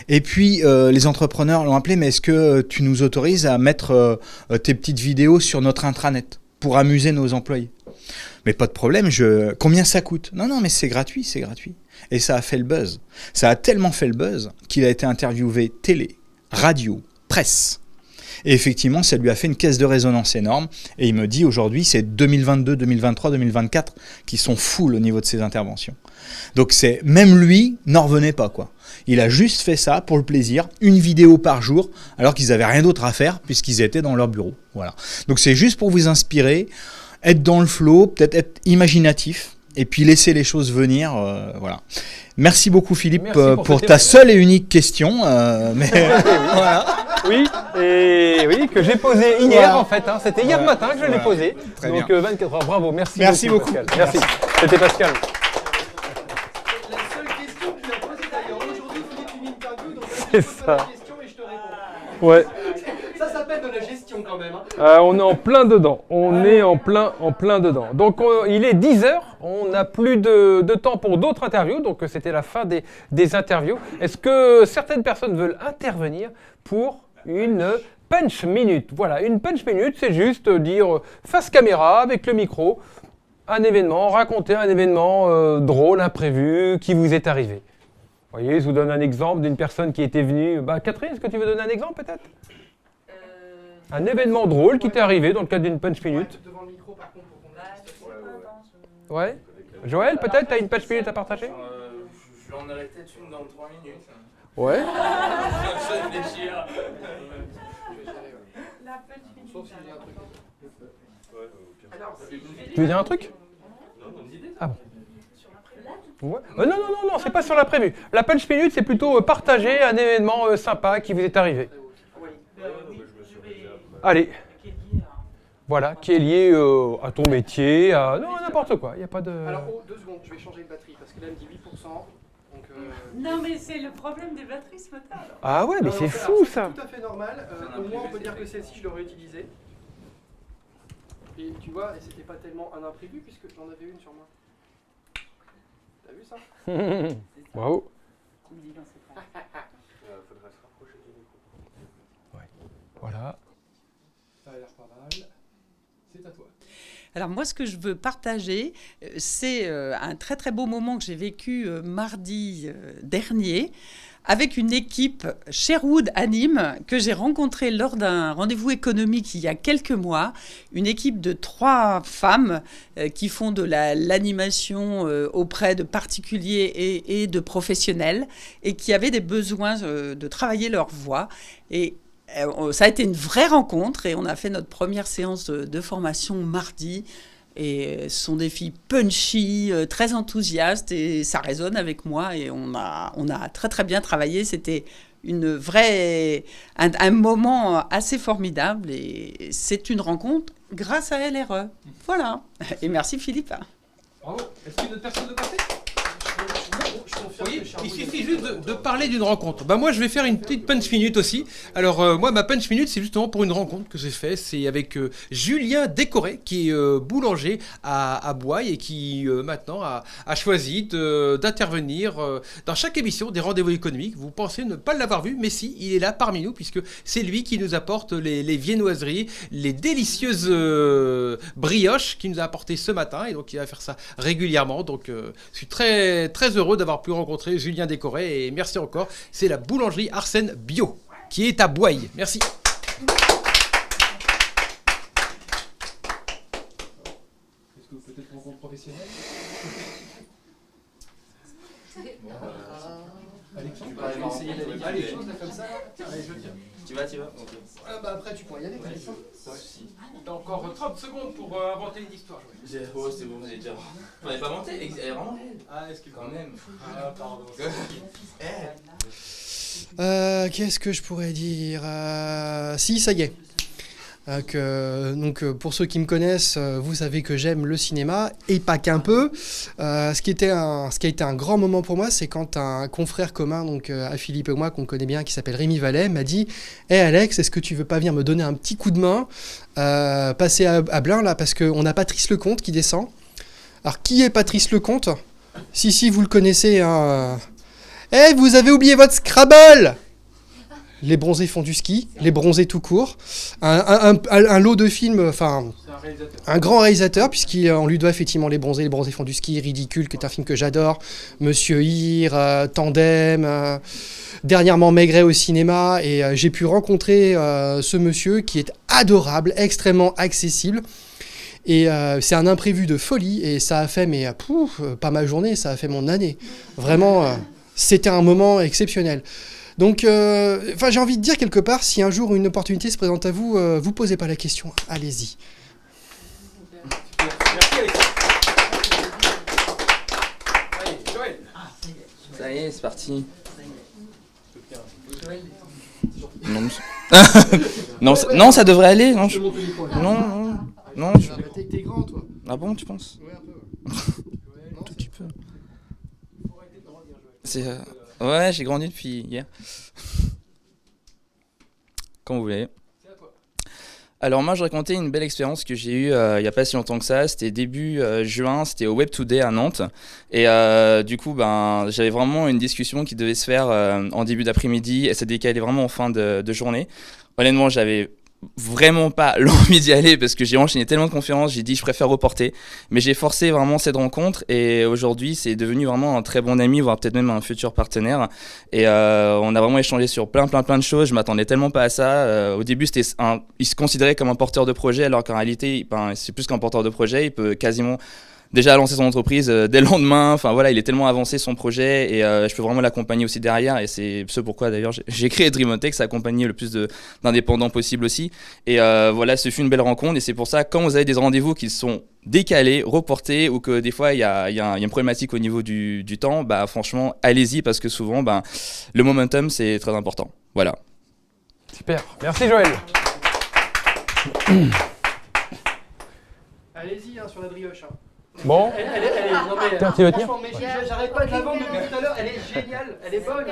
Et puis les entrepreneurs l'ont appelé, mais est-ce que tu nous autorises à mettre tes petites vidéos sur notre intranet pour amuser nos employés ? Mais pas de problème, combien ça coûte ? Non, mais c'est gratuit. Et ça a fait le buzz. Ça a tellement fait le buzz qu'il a été interviewé télé, radio, presse. Et effectivement, ça lui a fait une caisse de résonance énorme. Et il me dit aujourd'hui, c'est 2022, 2023, 2024 qui sont full au niveau de ses interventions. Donc même lui n'en revenait pas, quoi. Il a juste fait ça pour le plaisir, une vidéo par jour, alors qu'ils n'avaient rien d'autre à faire puisqu'ils étaient dans leur bureau. Voilà. Donc c'est juste pour vous inspirer, être dans le flow, peut-être être imaginatif, et puis laisser les choses venir. Voilà. Merci beaucoup Philippe pour ta seule et unique question. Voilà. Oui, que j'ai posée hier voilà. En fait. C'était hier matin que je l'ai posée. Donc 24 heures, bravo, merci beaucoup. Pascal. Merci. C'était Pascal. C'est ça. Ouais. Ça s'appelle de la gestion quand même. On est en plein dedans. En plein dedans. Donc il est 10h. On n'a plus de temps pour d'autres interviews. Donc c'était la fin des interviews. Est-ce que certaines personnes veulent intervenir pour une punch minute ? Voilà, une punch minute, c'est juste dire face caméra avec le micro, un événement, raconter un événement drôle, imprévu, qui vous est arrivé. Vous voyez, je vous donne un exemple d'une personne qui était venue. Catherine, est-ce que tu veux donner un exemple peut-être ? Un événement drôle qui t'est arrivé dans le cadre d'une punch minute. Devant le micro, par contre, pour qu'on Ouais. Joël, peut-être, tu as une punch minute à partager ? Je vais en arrêter une dans 3 minutes. Ouais. Je vais réfléchir. La punch minute. Sauf s'il y a un truc. Tu veux dire un truc ? Ah bon. Ouais. Non, c'est pas sur l'imprévu. La punch minute, c'est plutôt partager un événement sympa qui vous est arrivé. Allez. Voilà, qui est lié à ton métier, à n'importe quoi. Il y a pas de. Alors, 2 secondes, je vais changer de batterie parce que là, elle me dit 8%. Donc, Non, mais c'est le problème des batteries ce matin. Alors. Ah ouais, mais c'est fou ça. C'est tout à fait normal. Au moins, on peut dire que celle-ci, je l'aurais utilisée. Et tu vois, et c'était pas tellement un imprévu puisque j'en avais une sur moi. T'as vu ça ? Bravo. Faudrait se rapprocher du micro. Ouais. Voilà. Ça a l'air pas mal. C'est à toi. Alors moi, ce que je veux partager, c'est un très très beau moment que j'ai vécu mardi dernier avec une équipe Sherwood à Nîmes que j'ai rencontrée lors d'un rendez-vous économique il y a quelques mois. Une équipe de 3 femmes qui font de l'animation auprès de particuliers et de professionnels et qui avaient des besoins de travailler leur voix. Et ça a été une vraie rencontre et on a fait notre première séance de formation mardi. Et ce sont des filles punchy, très enthousiastes et ça résonne avec moi et on a très très bien travaillé. C'était un moment assez formidable et c'est une rencontre grâce à LRE. Voilà. Et merci Philippe. Bravo. Est-ce qu'il y a une autre personne de passer? Oui, il suffit juste de parler d'une rencontre. Bah moi, je vais faire une petite punch minute aussi. Alors, moi, ma punch minute, c'est justement pour une rencontre que j'ai faite. C'est avec Julien Décoré, qui est boulanger à Boye et qui, maintenant, a choisi d'intervenir dans chaque émission des rendez-vous économiques. Vous pensez ne pas l'avoir vu, mais si, il est là parmi nous, puisque c'est lui qui nous apporte les viennoiseries, les délicieuses brioches qu'il nous a apportées ce matin. Et donc, il va faire ça régulièrement. Donc, je suis très, très heureux d'avoir pu rencontrer Julien Décoré et merci encore. C'est la boulangerie Arsène Bio qui est à Boye. Merci. Est-ce que peut-être rencontre professionnelle? Alexandre, tu vas essayer d'aller. Allez, chose là comme ça. Allez, je tiens. Tu vas okay. Bah après, tu pourras y aller. T'as encore 30 secondes pour inventer une histoire. Oh, c'est bon, j'ai déjà. On n'avait pas inventé, elle est vraiment réelle. Ah, est-ce que quand même. Ah, pardon. Qu'est-ce que je pourrais dire? Si, ça y est. Donc, pour ceux qui me connaissent, vous savez que j'aime le cinéma et pas qu'un peu. Ce qui a été un grand moment pour moi, c'est quand un confrère commun, donc à Philippe et moi, qu'on connaît bien, qui s'appelle Rémi Vallet, m'a dit « Hey Alex, est-ce que tu veux pas venir me donner un petit coup de main, passer à Blain là, parce qu'on a Patrice Lecomte qui descend. » Alors, qui est Patrice Lecomte? Si, vous le connaissez. Hein. Hey, vous avez oublié votre Scrabble! Les bronzés font du ski, les bronzés tout court, un lot de films, enfin un grand réalisateur, puisqu'on lui doit effectivement les bronzés font du ski, Ridicule, qui est un film que j'adore, Monsieur Hir, Tandem, dernièrement Maigret au cinéma, et j'ai pu rencontrer ce monsieur qui est adorable, extrêmement accessible. Et c'est un imprévu de folie, et ça a fait, pas ma journée, ça a fait mon année. Vraiment, c'était un moment exceptionnel. Donc, j'ai envie de dire quelque part, si un jour une opportunité se présente à vous, vous posez pas la question, allez-y. Merci Alexandre. Allez, Joël. Ça y est, c'est parti. Non, ça devrait aller. Non, non. T'es grand, toi. Ah bon, tu penses? Ouais, un peu. Un tout petit peu. C'est ouais, j'ai grandi depuis hier. Comme vous voulez. Alors moi, je racontais une belle expérience que j'ai eue il n'y a pas si longtemps que ça. C'était début juin, c'était au Web Today à Nantes. Et du coup, j'avais vraiment une discussion qui devait se faire en début d'après-midi et ça décalait vraiment en fin de journée. Honnêtement, j'avais vraiment pas l'envie d'y aller parce que j'ai enchaîné tellement de conférences, j'ai dit je préfère reporter, mais j'ai forcé vraiment cette rencontre et aujourd'hui c'est devenu vraiment un très bon ami, voire peut-être même un futur partenaire et on a vraiment échangé sur plein de choses. Je m'attendais tellement pas à ça. Au début il se considérait comme un porteur de projet alors qu'en réalité c'est plus qu'un porteur de projet, il peut quasiment déjà lancer son entreprise dès le lendemain. Enfin voilà, il est tellement avancé son projet et je peux vraiment l'accompagner aussi derrière. Et c'est ce pourquoi d'ailleurs j'ai créé Dreamontech, c'est accompagner le plus d'indépendants possible aussi. Et voilà, ce fut une belle rencontre. Et c'est pour ça, quand vous avez des rendez-vous qui sont décalés, reportés ou que des fois il y a une problématique au niveau du temps, franchement, allez-y parce que souvent, le momentum c'est très important. Voilà. Super. Merci Joël. Allez-y sur la brioche. Bon. Elle est, non mais, tiens, tu veux tenir? Franchement, j'arrête pas de la vendre depuis tout à l'heure, elle est géniale, elle est bonne.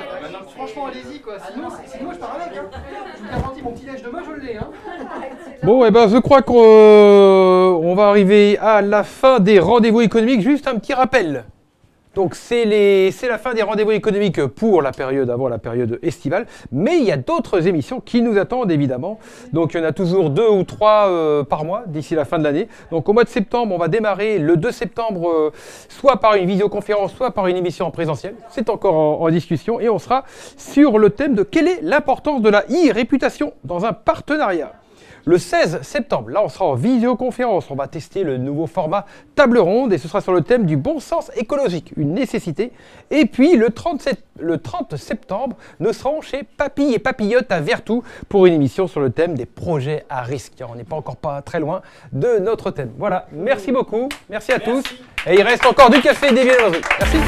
Franchement, allez-y quoi. Sinon, je pars avec. Je vous garantis, mon petit déj demain, je l'ai. Bon, je crois qu'on va arriver à la fin des rendez-vous économiques. Juste un petit rappel. Donc c'est la fin des rendez-vous économiques pour la période avant la période estivale, mais il y a d'autres émissions qui nous attendent évidemment. Donc il y en a toujours 2 ou 3 par mois d'ici la fin de l'année. Donc au mois de septembre, on va démarrer le 2 septembre soit par une visioconférence, soit par une émission en présentiel. C'est encore en discussion et on sera sur le thème de quelle est l'importance de la e-réputation dans un partenariat. Le 16 septembre, là on sera en visioconférence, on va tester le nouveau format table ronde et ce sera sur le thème du bon sens écologique, une nécessité. Et puis le 30 septembre, nous serons chez Papy et Papillote à Vertou pour une émission sur le thème des projets à risque. On n'est pas encore très loin de notre thème. Voilà, merci beaucoup, merci à tous. Et il reste encore du café et des viennoiseries. Merci.